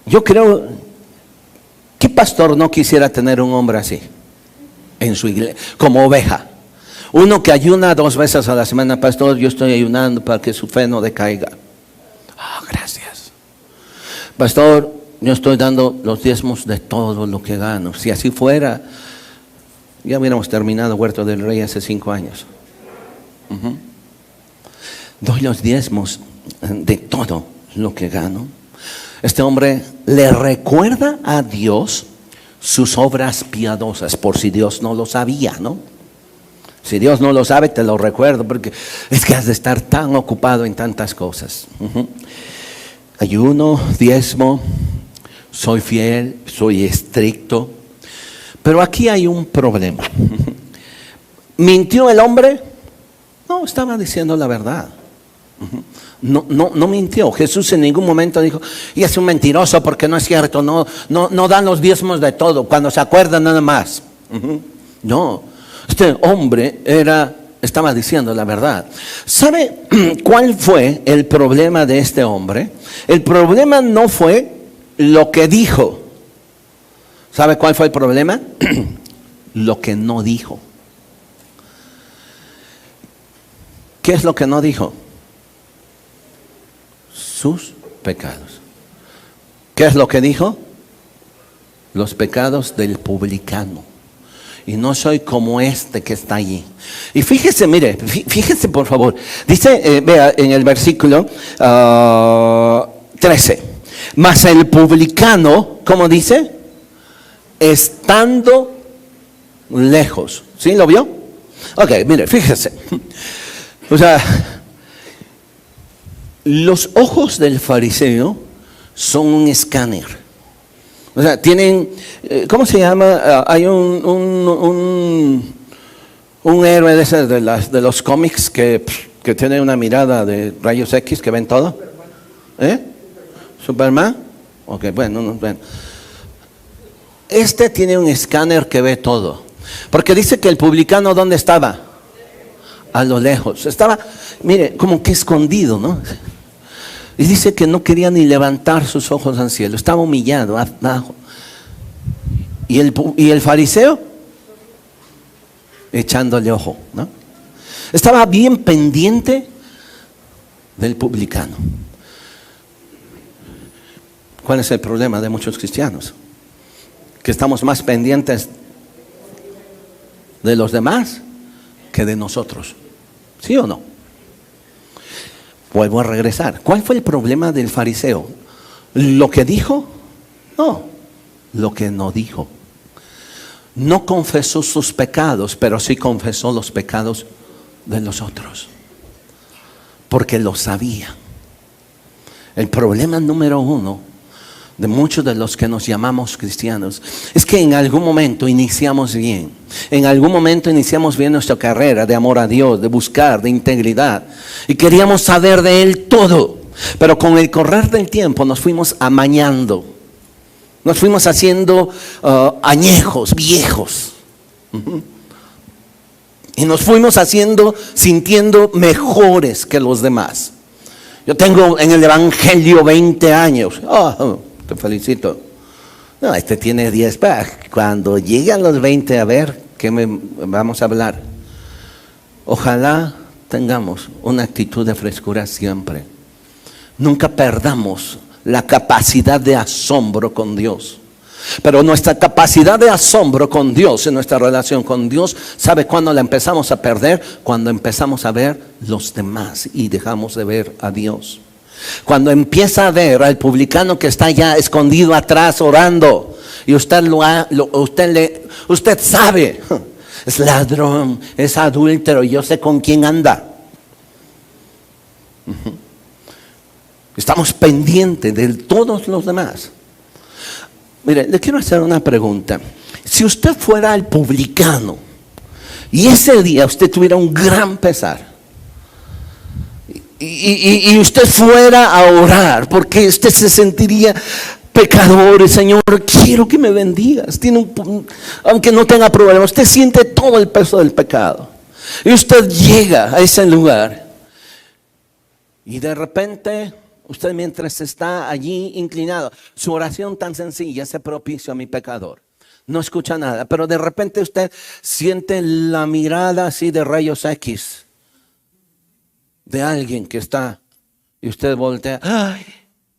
yo creo, ¿qué pastor no quisiera tener un hombre así? en su iglesia, como oveja. Uno que ayuna 2 veces a la semana, pastor, yo estoy ayunando para que su fe no decaiga. Gracias. Pastor, yo estoy dando los diezmos de todo lo que gano. Si así fuera, ya hubiéramos terminado Huerto del Rey hace 5 años. Doy los diezmos de todo lo que gano. Este hombre le recuerda a Dios sus obras piadosas, por si Dios no lo sabía, ¿no? Si Dios no lo sabe, te lo recuerdo, porque es que has de estar tan ocupado en tantas cosas. Ayuno, diezmo, soy fiel, soy estricto. Pero aquí hay un problema. ¿Mintió el hombre? No, estaba diciendo la verdad. No mintió. Jesús en ningún momento dijo, y es un mentiroso porque no es cierto, no dan los diezmos de todo, cuando se acuerdan nada más. No, este hombre estaba diciendo la verdad. ¿Sabe cuál fue el problema de este hombre? El problema no fue lo que dijo. ¿Sabe cuál fue el problema? Lo que no dijo. ¿Qué es lo que no dijo? Sus pecados. ¿Qué es lo que dijo? Los pecados del publicano. Y no soy como este que está allí. Y fíjese, mire, fíjese por favor. Dice, vea en el versículo 13. Mas el publicano, ¿cómo dice? Estando lejos. ¿Sí lo vio? Ok, mire, fíjese. O sea, los ojos del fariseo son un escáner. O sea, tienen, ¿cómo se llama? Hay un héroe de los cómics que tiene una mirada de rayos X que ven todo. ¿Superman? Ok, bueno. Este tiene un escáner que ve todo. Porque dice que el publicano, ¿dónde estaba? A lo lejos. Estaba, mire, como que escondido, ¿no? Y dice que no quería ni levantar sus ojos al cielo. Estaba humillado abajo. ¿Y el fariseo? Echándole ojo, ¿no? Estaba bien pendiente del publicano. ¿Cuál es el problema de muchos cristianos? Que estamos más pendientes de los demás que de nosotros. ¿Sí o no? Vuelvo a regresar. ¿Cuál fue el problema del fariseo? ¿Lo que dijo? No, lo que no dijo. No confesó sus pecados, pero sí confesó los pecados de los otros. Porque lo sabía. El problema número 1 de muchos de los que nos llamamos cristianos es que en algún momento iniciamos bien. En algún momento iniciamos bien nuestra carrera de amor a Dios, de buscar, de integridad. Y queríamos saber de Él todo. Pero con el correr del tiempo nos fuimos amañando. Nos fuimos haciendo añejos, viejos. Y nos fuimos sintiendo mejores que los demás. Yo tengo en el Evangelio 20 años. Te felicito. No, este tiene 10. Cuando llegan los 20, a ver, ¿qué vamos a hablar? Ojalá tengamos una actitud de frescura siempre. Nunca perdamos la capacidad de asombro con Dios. Pero nuestra capacidad de asombro con Dios, en nuestra relación con Dios, ¿sabe cuándo la empezamos a perder? Cuando empezamos a ver los demás y dejamos de ver a Dios. Cuando empieza a ver al publicano que está allá escondido atrás orando y usted sabe, es ladrón, es adúltero, yo sé con quién anda. Estamos pendientes de todos los demás. Mire, le quiero hacer una pregunta. Si usted fuera el publicano y ese día usted tuviera un gran pesar y usted fuera a orar porque usted se sentiría pecador, y Señor, quiero que me bendigas. Aunque no tenga problema, usted siente todo el peso del pecado. Y usted llega a ese lugar y de repente usted, mientras está allí inclinado, su oración tan sencilla: sé propicio a mi pecador. no escucha nada, pero de repente usted siente la mirada así de rayos X de alguien que está, y usted voltea, ¡ay!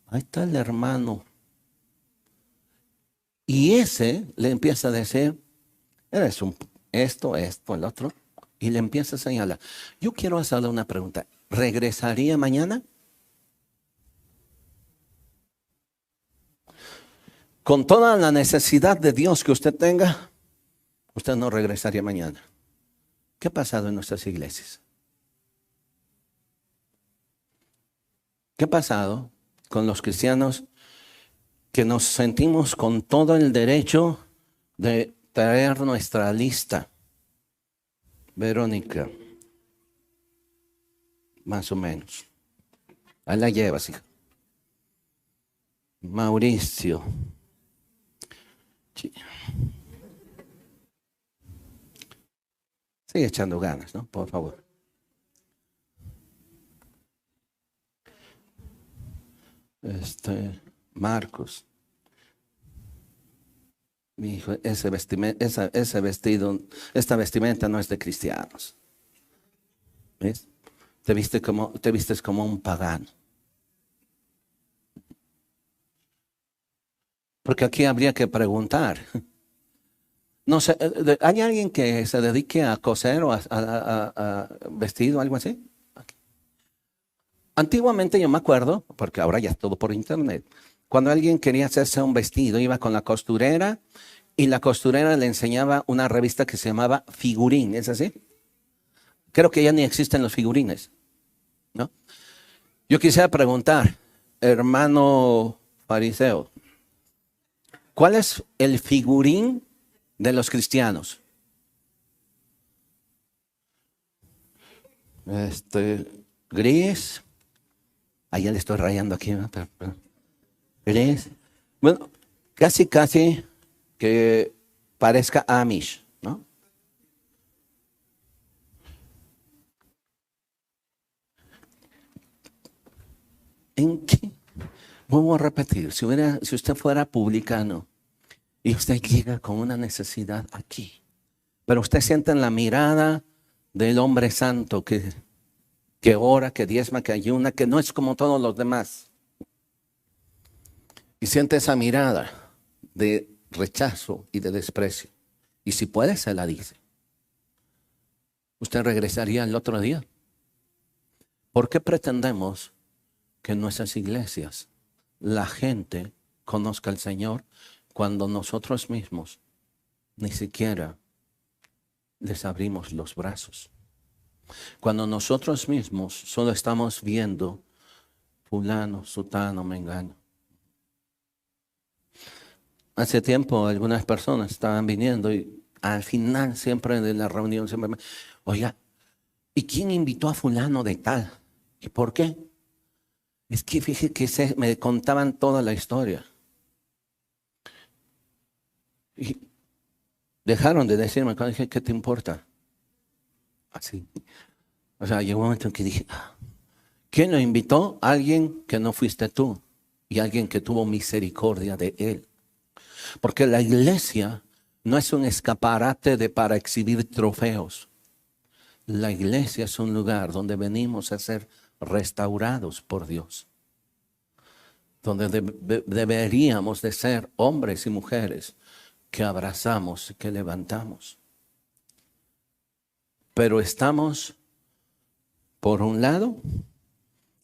Ahí está el hermano. Y ese le empieza a decir, eres esto, el otro, y le empieza a señalar. Yo quiero hacerle una pregunta. ¿Regresaría mañana? Con toda la necesidad de Dios que usted tenga, usted no regresaría mañana. ¿Qué ha pasado en nuestras iglesias? ¿Qué ha pasado con los cristianos que nos sentimos con todo el derecho de traer nuestra lista? Verónica, más o menos. Ahí la llevas, hija. Mauricio. Sigue echando ganas, ¿no? Por favor. Marcos. Mi hijo, ese vestido, esta vestimenta no es de cristianos. ¿Ves? Te vistes como un pagano. Porque aquí habría que preguntar. No sé, ¿hay alguien que se dedique a coser o a vestido, algo así? Antiguamente yo me acuerdo, porque ahora ya es todo por internet, cuando alguien quería hacerse un vestido, iba con la costurera y la costurera le enseñaba una revista que se llamaba Figurín, ¿es así? Creo que ya ni existen los figurines, ¿no? Yo quisiera preguntar, hermano fariseo, ¿cuál es el figurín de los cristianos? Gris. Ahí ya le estoy rayando aquí, ¿no? Gris. Bueno, casi que parezca Amish, ¿no? ¿En qué? Vuelvo a repetir, si usted fuera publicano y usted llega con una necesidad aquí, pero usted siente en la mirada del hombre santo que ora, que diezma, que ayuna, que no es como todos los demás, y siente esa mirada de rechazo y de desprecio, y si puede se la dice, ¿usted regresaría el otro día? ¿Por qué pretendemos que en nuestras iglesias la gente conozca al Señor cuando nosotros mismos ni siquiera les abrimos los brazos? Cuando nosotros mismos solo estamos viendo fulano, sutano, mengano. Hace tiempo algunas personas estaban viniendo y al final siempre de la reunión siempre oiga, ¿y quién invitó a fulano de tal? ¿Y por qué? Es que fíjese que me contaban toda la historia. Y dejaron de decirme, cuando dije, ¿qué te importa? Así. O sea, llegó un momento en que dije, ¿quién lo invitó? Alguien que no fuiste tú y alguien que tuvo misericordia de él. Porque la iglesia no es un escaparate para exhibir trofeos. La iglesia es un lugar donde venimos a ser restaurados por Dios. Donde deberíamos de ser hombres y mujeres que abrazamos y que levantamos. Pero estamos, por un lado,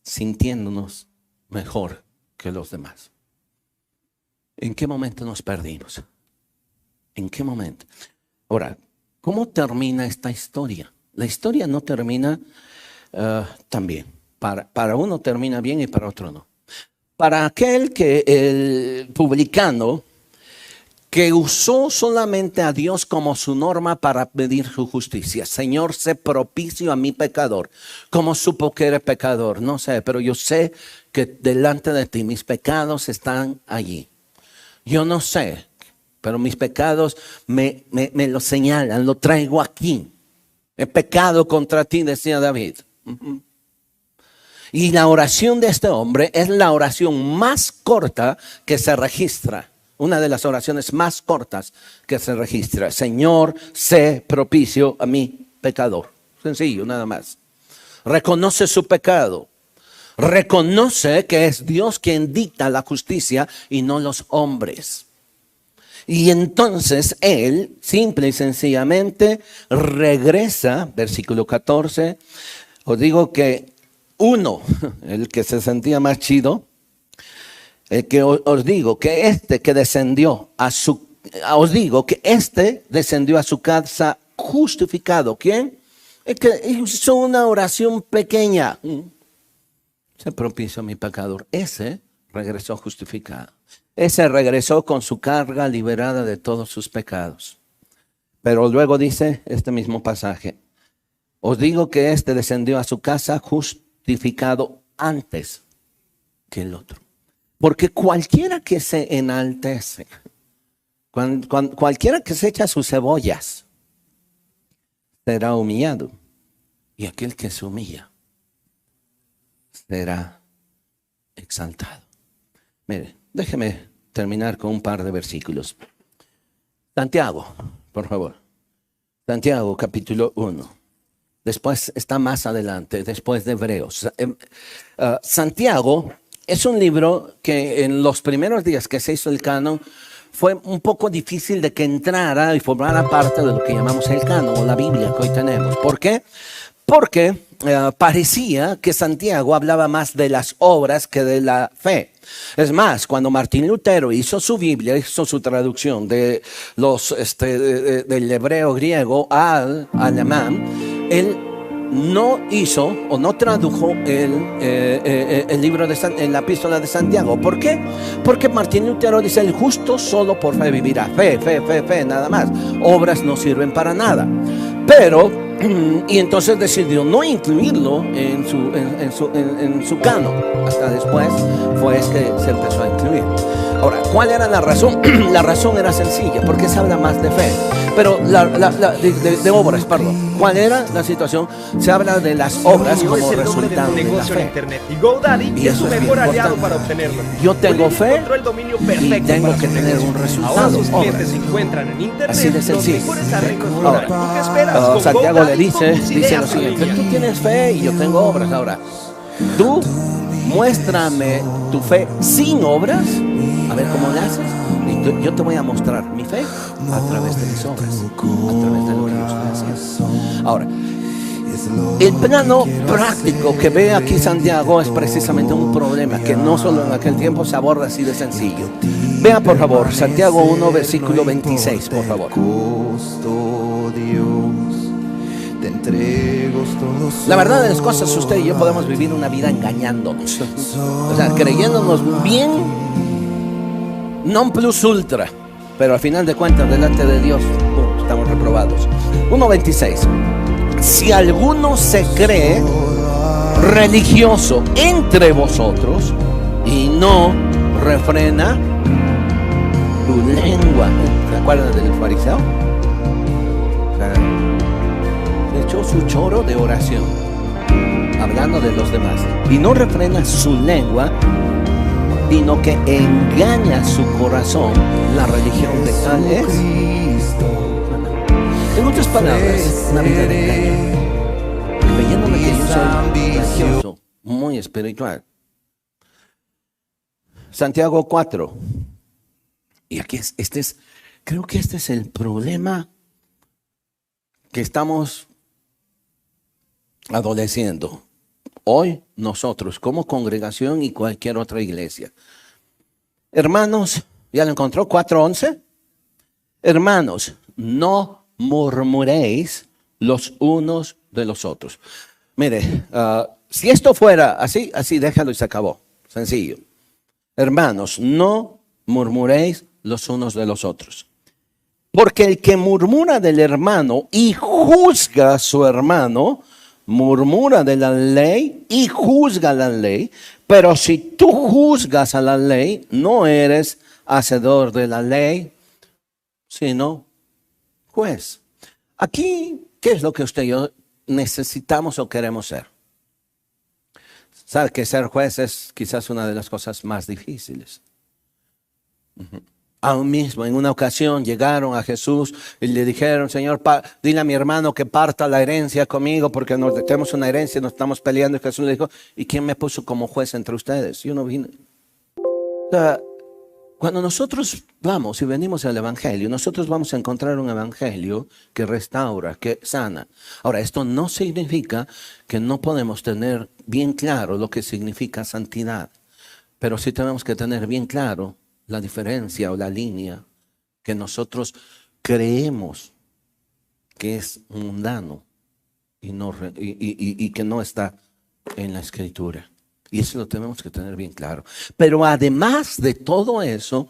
sintiéndonos mejor que los demás. ¿En qué momento nos perdimos? ¿En qué momento? Ahora, ¿cómo termina esta historia? La historia no termina tan bien. Para uno termina bien y para otro no. Para aquel que el publicano que usó solamente a Dios como su norma para pedir su justicia. Señor, sé propicio a mi pecador. ¿Cómo supo que era pecador? No sé, pero yo sé que delante de ti mis pecados están allí. Yo no sé, pero mis pecados me lo señalan, lo traigo aquí. He pecado contra ti, decía David. Y la oración de este hombre es la oración más corta que se registra Una de las oraciones más cortas que se registra. Señor, sé propicio a mi pecador. Sencillo, nada más. Reconoce su pecado. Reconoce que es Dios quien dicta la justicia y no los hombres. Y entonces él, simple y sencillamente, regresa, versículo 14. Os digo que uno, el que se sentía más chido, el que os digo que descendió a su casa justificado. ¿Quién? El que hizo una oración pequeña. Se propició a mi pecador. Ese regresó justificado. Ese regresó con su carga liberada de todos sus pecados. Pero luego dice este mismo pasaje. Os digo que descendió a su casa justificado antes que el otro. Porque cualquiera que se enaltece, cualquiera que se echa sus cebollas, será humillado. Y aquel que se humilla será exaltado. Mire, déjeme terminar con un par de versículos. Santiago, por favor. Santiago, capítulo 1. Después está más adelante, después de Hebreos. Santiago es un libro que en los primeros días que se hizo el canon fue un poco difícil de que entrara y formara parte de lo que llamamos el canon o la Biblia que hoy tenemos. ¿Por qué? Porque parecía que Santiago hablaba más de las obras que de la fe. Es más, cuando Martín Lutero hizo su Biblia, hizo su traducción de del hebreo griego al alemán, él no hizo o no tradujo el libro en la epístola de Santiago. ¿Por qué? Porque Martín Lutero dice: el justo solo por fe vivirá. Fe, nada más. Obras no sirven para nada. Pero y entonces decidió no incluirlo en su canon. Hasta después fue que se empezó a incluir. Ahora, ¿cuál era la razón? La razón era sencilla, porque se habla más de fe. Pero de obras, perdón. ¿Cuál era la situación? Se habla de las obras como resultado de la fe. Y GoDaddy Y es su eso es mejor bien aliado importante. para obtenerlo. Yo tengo fe encontró el dominio y perfecto tengo para que su tener negocio. un resultado. Ahora sus clientes Obras. se encuentran en internet Así de sencillo. los mejores arreglos Ahora, online. ¿Tú qué esperas? Con Santiago le GoDaddy, dice con tus lo ideas siguiente: en línea. tú tienes fe y yo tengo obras. Ahora, tú muéstrame tu fe sin obras, a ver cómo le haces. Y yo te voy a mostrar mi fe a través de mis obras, a través de lo que yo estoy haciendo. Ahora, el plano práctico que ve aquí Santiago es precisamente un problema que no solo en aquel tiempo se aborda así de sencillo. Vea por favor Santiago 1 versículo 26, por favor. La verdad de las cosas, usted y yo podemos vivir una vida engañándonos, o sea, creyéndonos bien non plus ultra, pero al final de cuentas delante de Dios estamos reprobados. 1:26. Si alguno se cree religioso entre vosotros y no refrena tu lengua. ¿Se acuerdan del fariseo? Le echó su choro de oración, hablando de los demás, y no refrena su lengua, sino que engaña su corazón. La religión de tal es, en otras palabras, una vida de engaño, creyéndome que yo soy religioso, muy espiritual. Santiago 4. Y aquí creo que este es el problema que estamos adoleciendo hoy nosotros como congregación y cualquier otra iglesia. Hermanos, ¿ya lo encontró? 4:11. Hermanos, no murmuréis los unos de los otros. Mire, si esto fuera así déjalo y se acabó. Sencillo. Hermanos, no murmuréis los unos de los otros. Porque el que murmura del hermano y juzga a su hermano, murmura de la ley y juzga la ley. Pero si tú juzgas a la ley, no eres hacedor de la ley, sino juez. Aquí, ¿qué es lo que usted y yo necesitamos o queremos ser? Sabe que ser juez es quizás una de las cosas más difíciles. Aún mismo, en una ocasión llegaron a Jesús y le dijeron, Señor, dile a mi hermano que parta la herencia conmigo porque tenemos una herencia y nos estamos peleando. Y Jesús le dijo, ¿y quién me puso como juez entre ustedes? Yo no vine. O sea, cuando nosotros vamos y venimos al Evangelio, nosotros vamos a encontrar un Evangelio que restaura, que sana. Ahora, esto no significa que no podemos tener bien claro lo que significa santidad, pero sí tenemos que tener bien claro la diferencia o la línea que nosotros creemos que es mundano y que no está en la Escritura. Y eso lo tenemos que tener bien claro. Pero además de todo eso,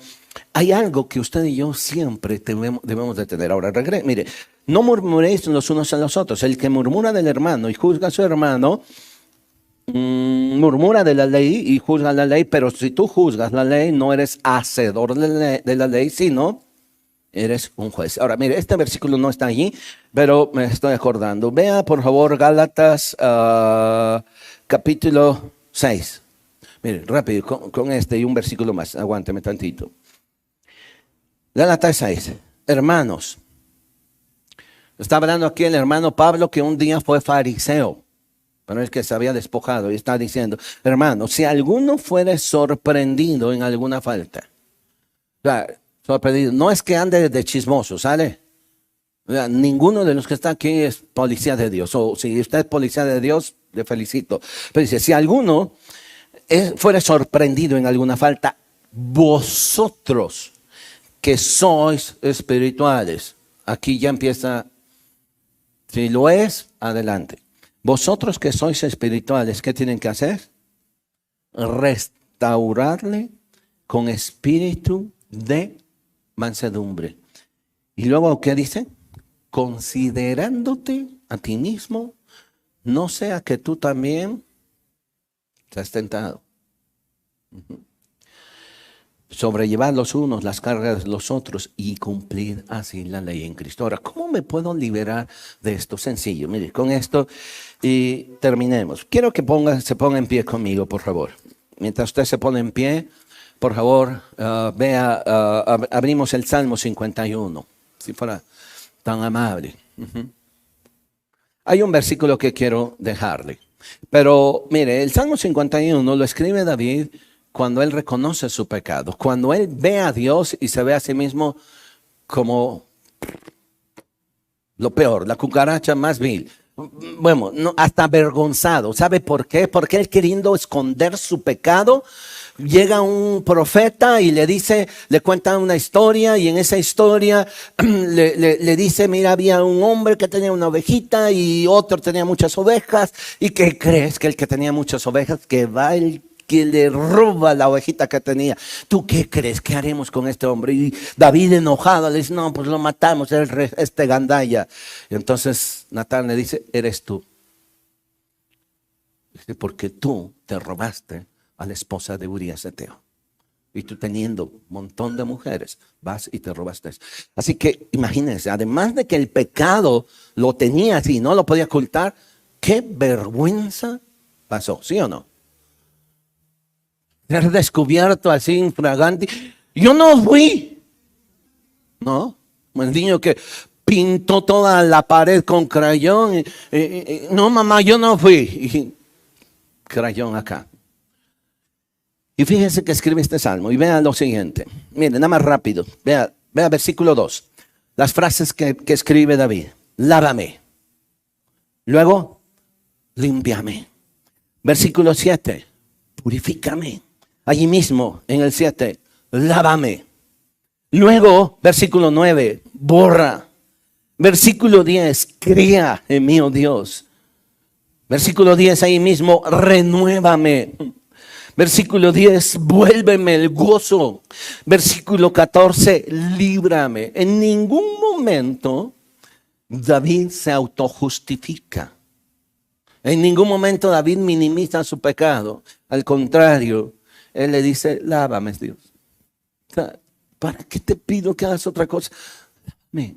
hay algo que usted y yo siempre debemos de tener. Ahora, mire, no murmuréis los unos a los otros. El que murmura del hermano y juzga a su hermano, murmura de la ley y juzga la ley, pero si tú juzgas la ley, no eres hacedor de la ley, sino eres un juez. Ahora, mire, este versículo no está allí, pero me estoy acordando. Vea, por favor, Gálatas capítulo 6. Mire, rápido, con este y un versículo más. Aguánteme tantito. Gálatas 6. Hermanos, está hablando aquí el hermano Pablo que un día fue fariseo, pero es que se había despojado y está diciendo, hermanos, si alguno fuere sorprendido en alguna falta, o sea, sorprendido, no es que ande de chismoso, ¿sale? O sea, ninguno de los que está aquí es policía de Dios, o si usted es policía de Dios, le felicito. Pero dice, si alguno fuere sorprendido en alguna falta, vosotros que sois espirituales, aquí ya empieza, si lo es, adelante. Vosotros que sois espirituales, ¿qué tienen que hacer? Restaurarle con espíritu de mansedumbre. Y luego, ¿qué dice? Considerándote a ti mismo, no sea que tú también seas tentado. Sobrellevar los unos las cargas de los otros y cumplir así la ley en Cristo. Ahora, ¿cómo me puedo liberar de esto? Sencillo, mire, con esto y terminemos. Quiero que se ponga en pie conmigo, por favor. Mientras usted se pone en pie, por favor, abrimos el Salmo 51, si fuera tan amable. Hay un versículo que quiero dejarle. Pero mire, el Salmo 51 lo escribe David cuando él reconoce su pecado, cuando él ve a Dios y se ve a sí mismo como lo peor, la cucaracha más vil. Bueno, no, hasta avergonzado. ¿Sabe por qué? Porque él queriendo esconder su pecado, llega un profeta y le dice, le cuenta una historia y en esa historia le dice, mira, había un hombre que tenía una ovejita y otro tenía muchas ovejas. ¿Y qué crees? Que el que tenía muchas ovejas, que va el que le roba la ovejita que tenía. ¿Tú qué crees? ¿Qué haremos con este hombre? Y David enojado le dice, no, pues lo matamos, este gandalla. Y entonces Natán le dice, eres tú. Dice, porque tú te robaste a la esposa de Urías Eteo. Y tú teniendo un montón de mujeres, vas y te robaste eso. Así que imagínense, además de que el pecado lo tenía así, no lo podía ocultar, qué vergüenza pasó, ¿sí o no? Ser descubierto así infragante. Yo no fui. No, el niño que pintó toda la pared con crayón. No, mamá, yo no fui. Y crayón acá. Y fíjense que escribe este salmo y vea lo siguiente. Miren, nada más rápido. Vea versículo 2. Las frases que escribe David. Lávame. Luego, límpiame. Versículo 7. Purifícame. Allí mismo, en el 7, lávame. Luego, versículo 9, borra. Versículo 10, crea en mí, oh Dios. Versículo 10, ahí mismo, renuévame. Versículo 10, vuélveme el gozo. Versículo 14, líbrame. En ningún momento David se autojustifica. En ningún momento David minimiza su pecado. Al contrario, él le dice, lávame, Dios. O sea, ¿para qué te pido que hagas otra cosa? Lávame.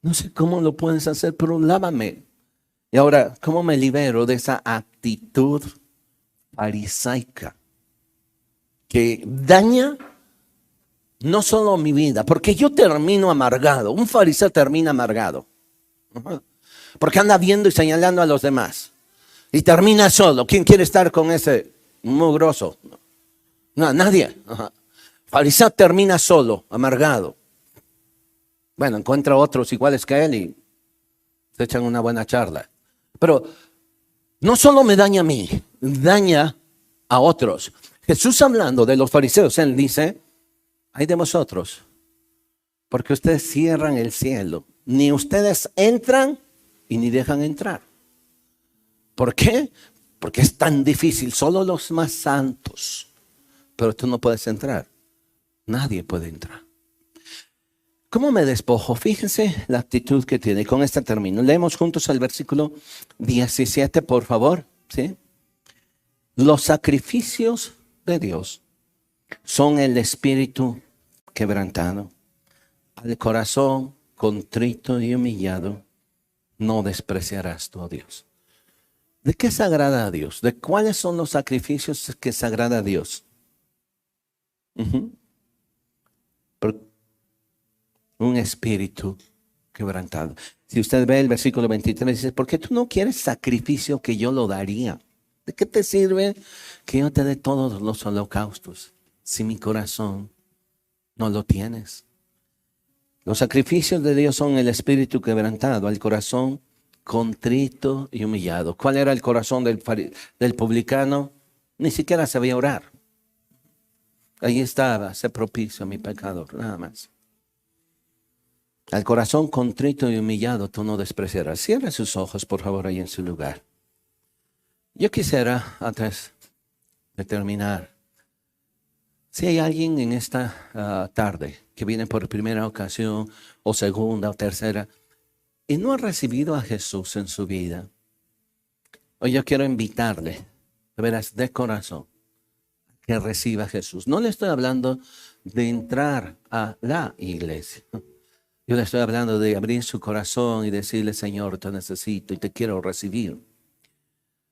No sé cómo lo puedes hacer, pero lávame. Y ahora, ¿cómo me libero de esa actitud farisaica que daña no solo mi vida, porque yo termino amargado. Un fariseo termina amargado. Ajá. Porque anda viendo y señalando a los demás. Y termina solo. ¿Quién quiere estar con ese mugroso? No, nadie. Ajá. Fariseo termina solo, amargado. Bueno, encuentra otros iguales que él y se echan una buena charla. Pero no solo me daña a mí, daña a otros. Jesús, hablando de los fariseos, él dice: ay de vosotros, porque ustedes cierran el cielo. Ni ustedes entran y ni dejan entrar. ¿Por qué? Porque es tan difícil. Solo los más santos. Pero tú no puedes entrar. Nadie puede entrar. ¿Cómo me despojo? Fíjense la actitud que tiene. Con esta termino. Leemos juntos el versículo 17, por favor. ¿Sí? Los sacrificios de Dios son el espíritu quebrantado. Al corazón contrito y humillado no despreciarás tú, oh Dios. ¿De qué se agrada a Dios? ¿De cuáles son los sacrificios que se agrada a Dios? Un espíritu quebrantado. Si usted ve el versículo 23, dice: ¿por qué tú no quieres sacrificio que yo lo daría? ¿De qué te sirve que yo te dé todos los holocaustos si mi corazón no lo tienes? Los sacrificios de Dios son el espíritu quebrantado, al corazón contrito y humillado. ¿Cuál era el corazón del publicano? Ni siquiera sabía orar. Ahí estaba: sé propicio a mi pecador, nada más. Al corazón contrito y humillado tú no despreciarás. Cierre sus ojos, por favor, ahí en su lugar. Yo quisiera, antes de terminar, si hay alguien en esta tarde que viene por primera ocasión, o segunda, o tercera, y no ha recibido a Jesús en su vida, hoy yo quiero invitarle, de veras, de corazón, que reciba a Jesús. No le estoy hablando de entrar a la iglesia. Yo le estoy hablando de abrir su corazón y decirle: Señor, te necesito y te quiero recibir.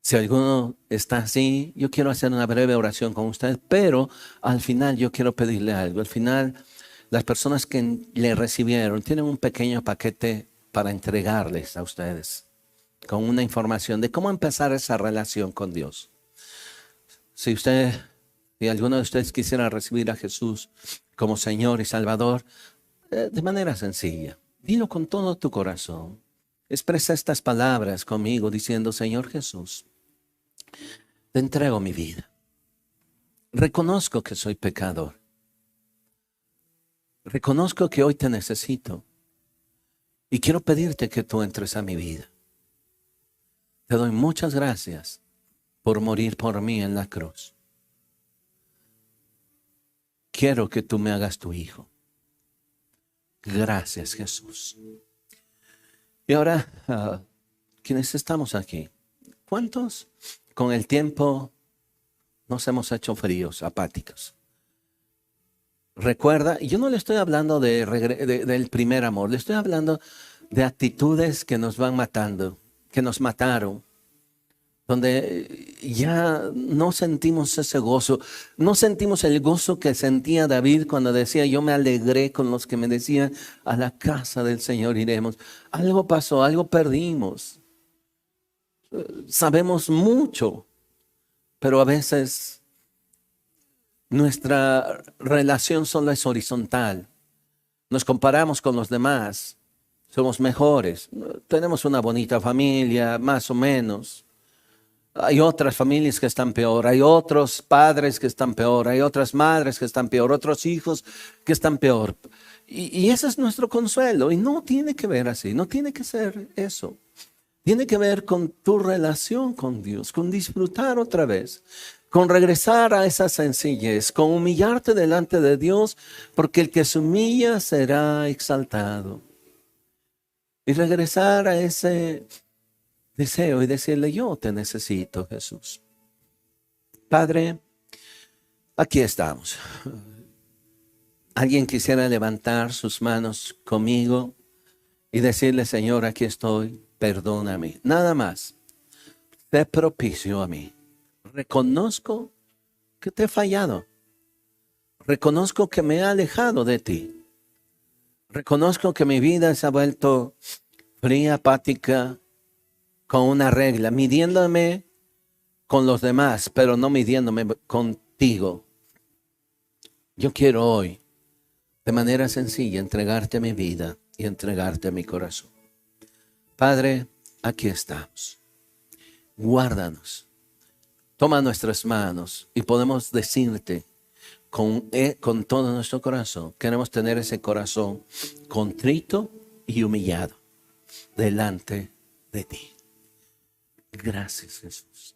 Si alguno está así, yo quiero hacer una breve oración con usted, pero al final yo quiero pedirle algo. Al final, las personas que le recibieron tienen un pequeño paquete para entregarles a ustedes, con una información de cómo empezar esa relación con Dios. Si alguno de ustedes quisiera recibir a Jesús como Señor y Salvador, de manera sencilla, dilo con todo tu corazón. Expresa estas palabras conmigo diciendo: Señor Jesús, te entrego mi vida. Reconozco que soy pecador. Reconozco que hoy te necesito. Y quiero pedirte que tú entres a mi vida. Te doy muchas gracias por morir por mí en la cruz. Quiero que tú me hagas tu hijo. Gracias, Jesús. Y ahora, quienes estamos aquí, ¿cuántos con el tiempo nos hemos hecho fríos, apáticos? Recuerda, y yo no le estoy hablando del primer amor, le estoy hablando de actitudes que nos van matando, que nos mataron, donde ya no sentimos ese gozo, no sentimos el gozo que sentía David cuando decía: yo me alegré con los que me decían, a la casa del Señor iremos. Algo pasó, algo perdimos. Sabemos mucho, pero a veces nuestra relación solo es horizontal. Nos comparamos con los demás, somos mejores, tenemos una bonita familia, más o menos. Hay otras familias que están peor, hay otros padres que están peor, hay otras madres que están peor, otros hijos que están peor. Y ese es nuestro consuelo. Y no tiene que ver así, no tiene que ser eso. Tiene que ver con tu relación con Dios, con disfrutar otra vez, con regresar a esa sencillez, con humillarte delante de Dios, porque el que se humilla será exaltado. Y regresar a ese deseo y decirle: yo te necesito, Jesús. Padre, aquí estamos. ¿Alguien quisiera levantar sus manos conmigo y decirle: Señor, aquí estoy, perdóname? Nada más. Sé propicio a mí. Reconozco que te he fallado. Reconozco que me he alejado de ti. Reconozco que mi vida se ha vuelto fría, apática, con una regla, midiéndome con los demás, pero no midiéndome contigo. Yo quiero hoy, de manera sencilla, entregarte mi vida y entregarte mi corazón. Padre, aquí estamos. Guárdanos. Toma nuestras manos y podemos decirte con todo nuestro corazón. Queremos tener ese corazón contrito y humillado delante de ti. Gracias, Jesús.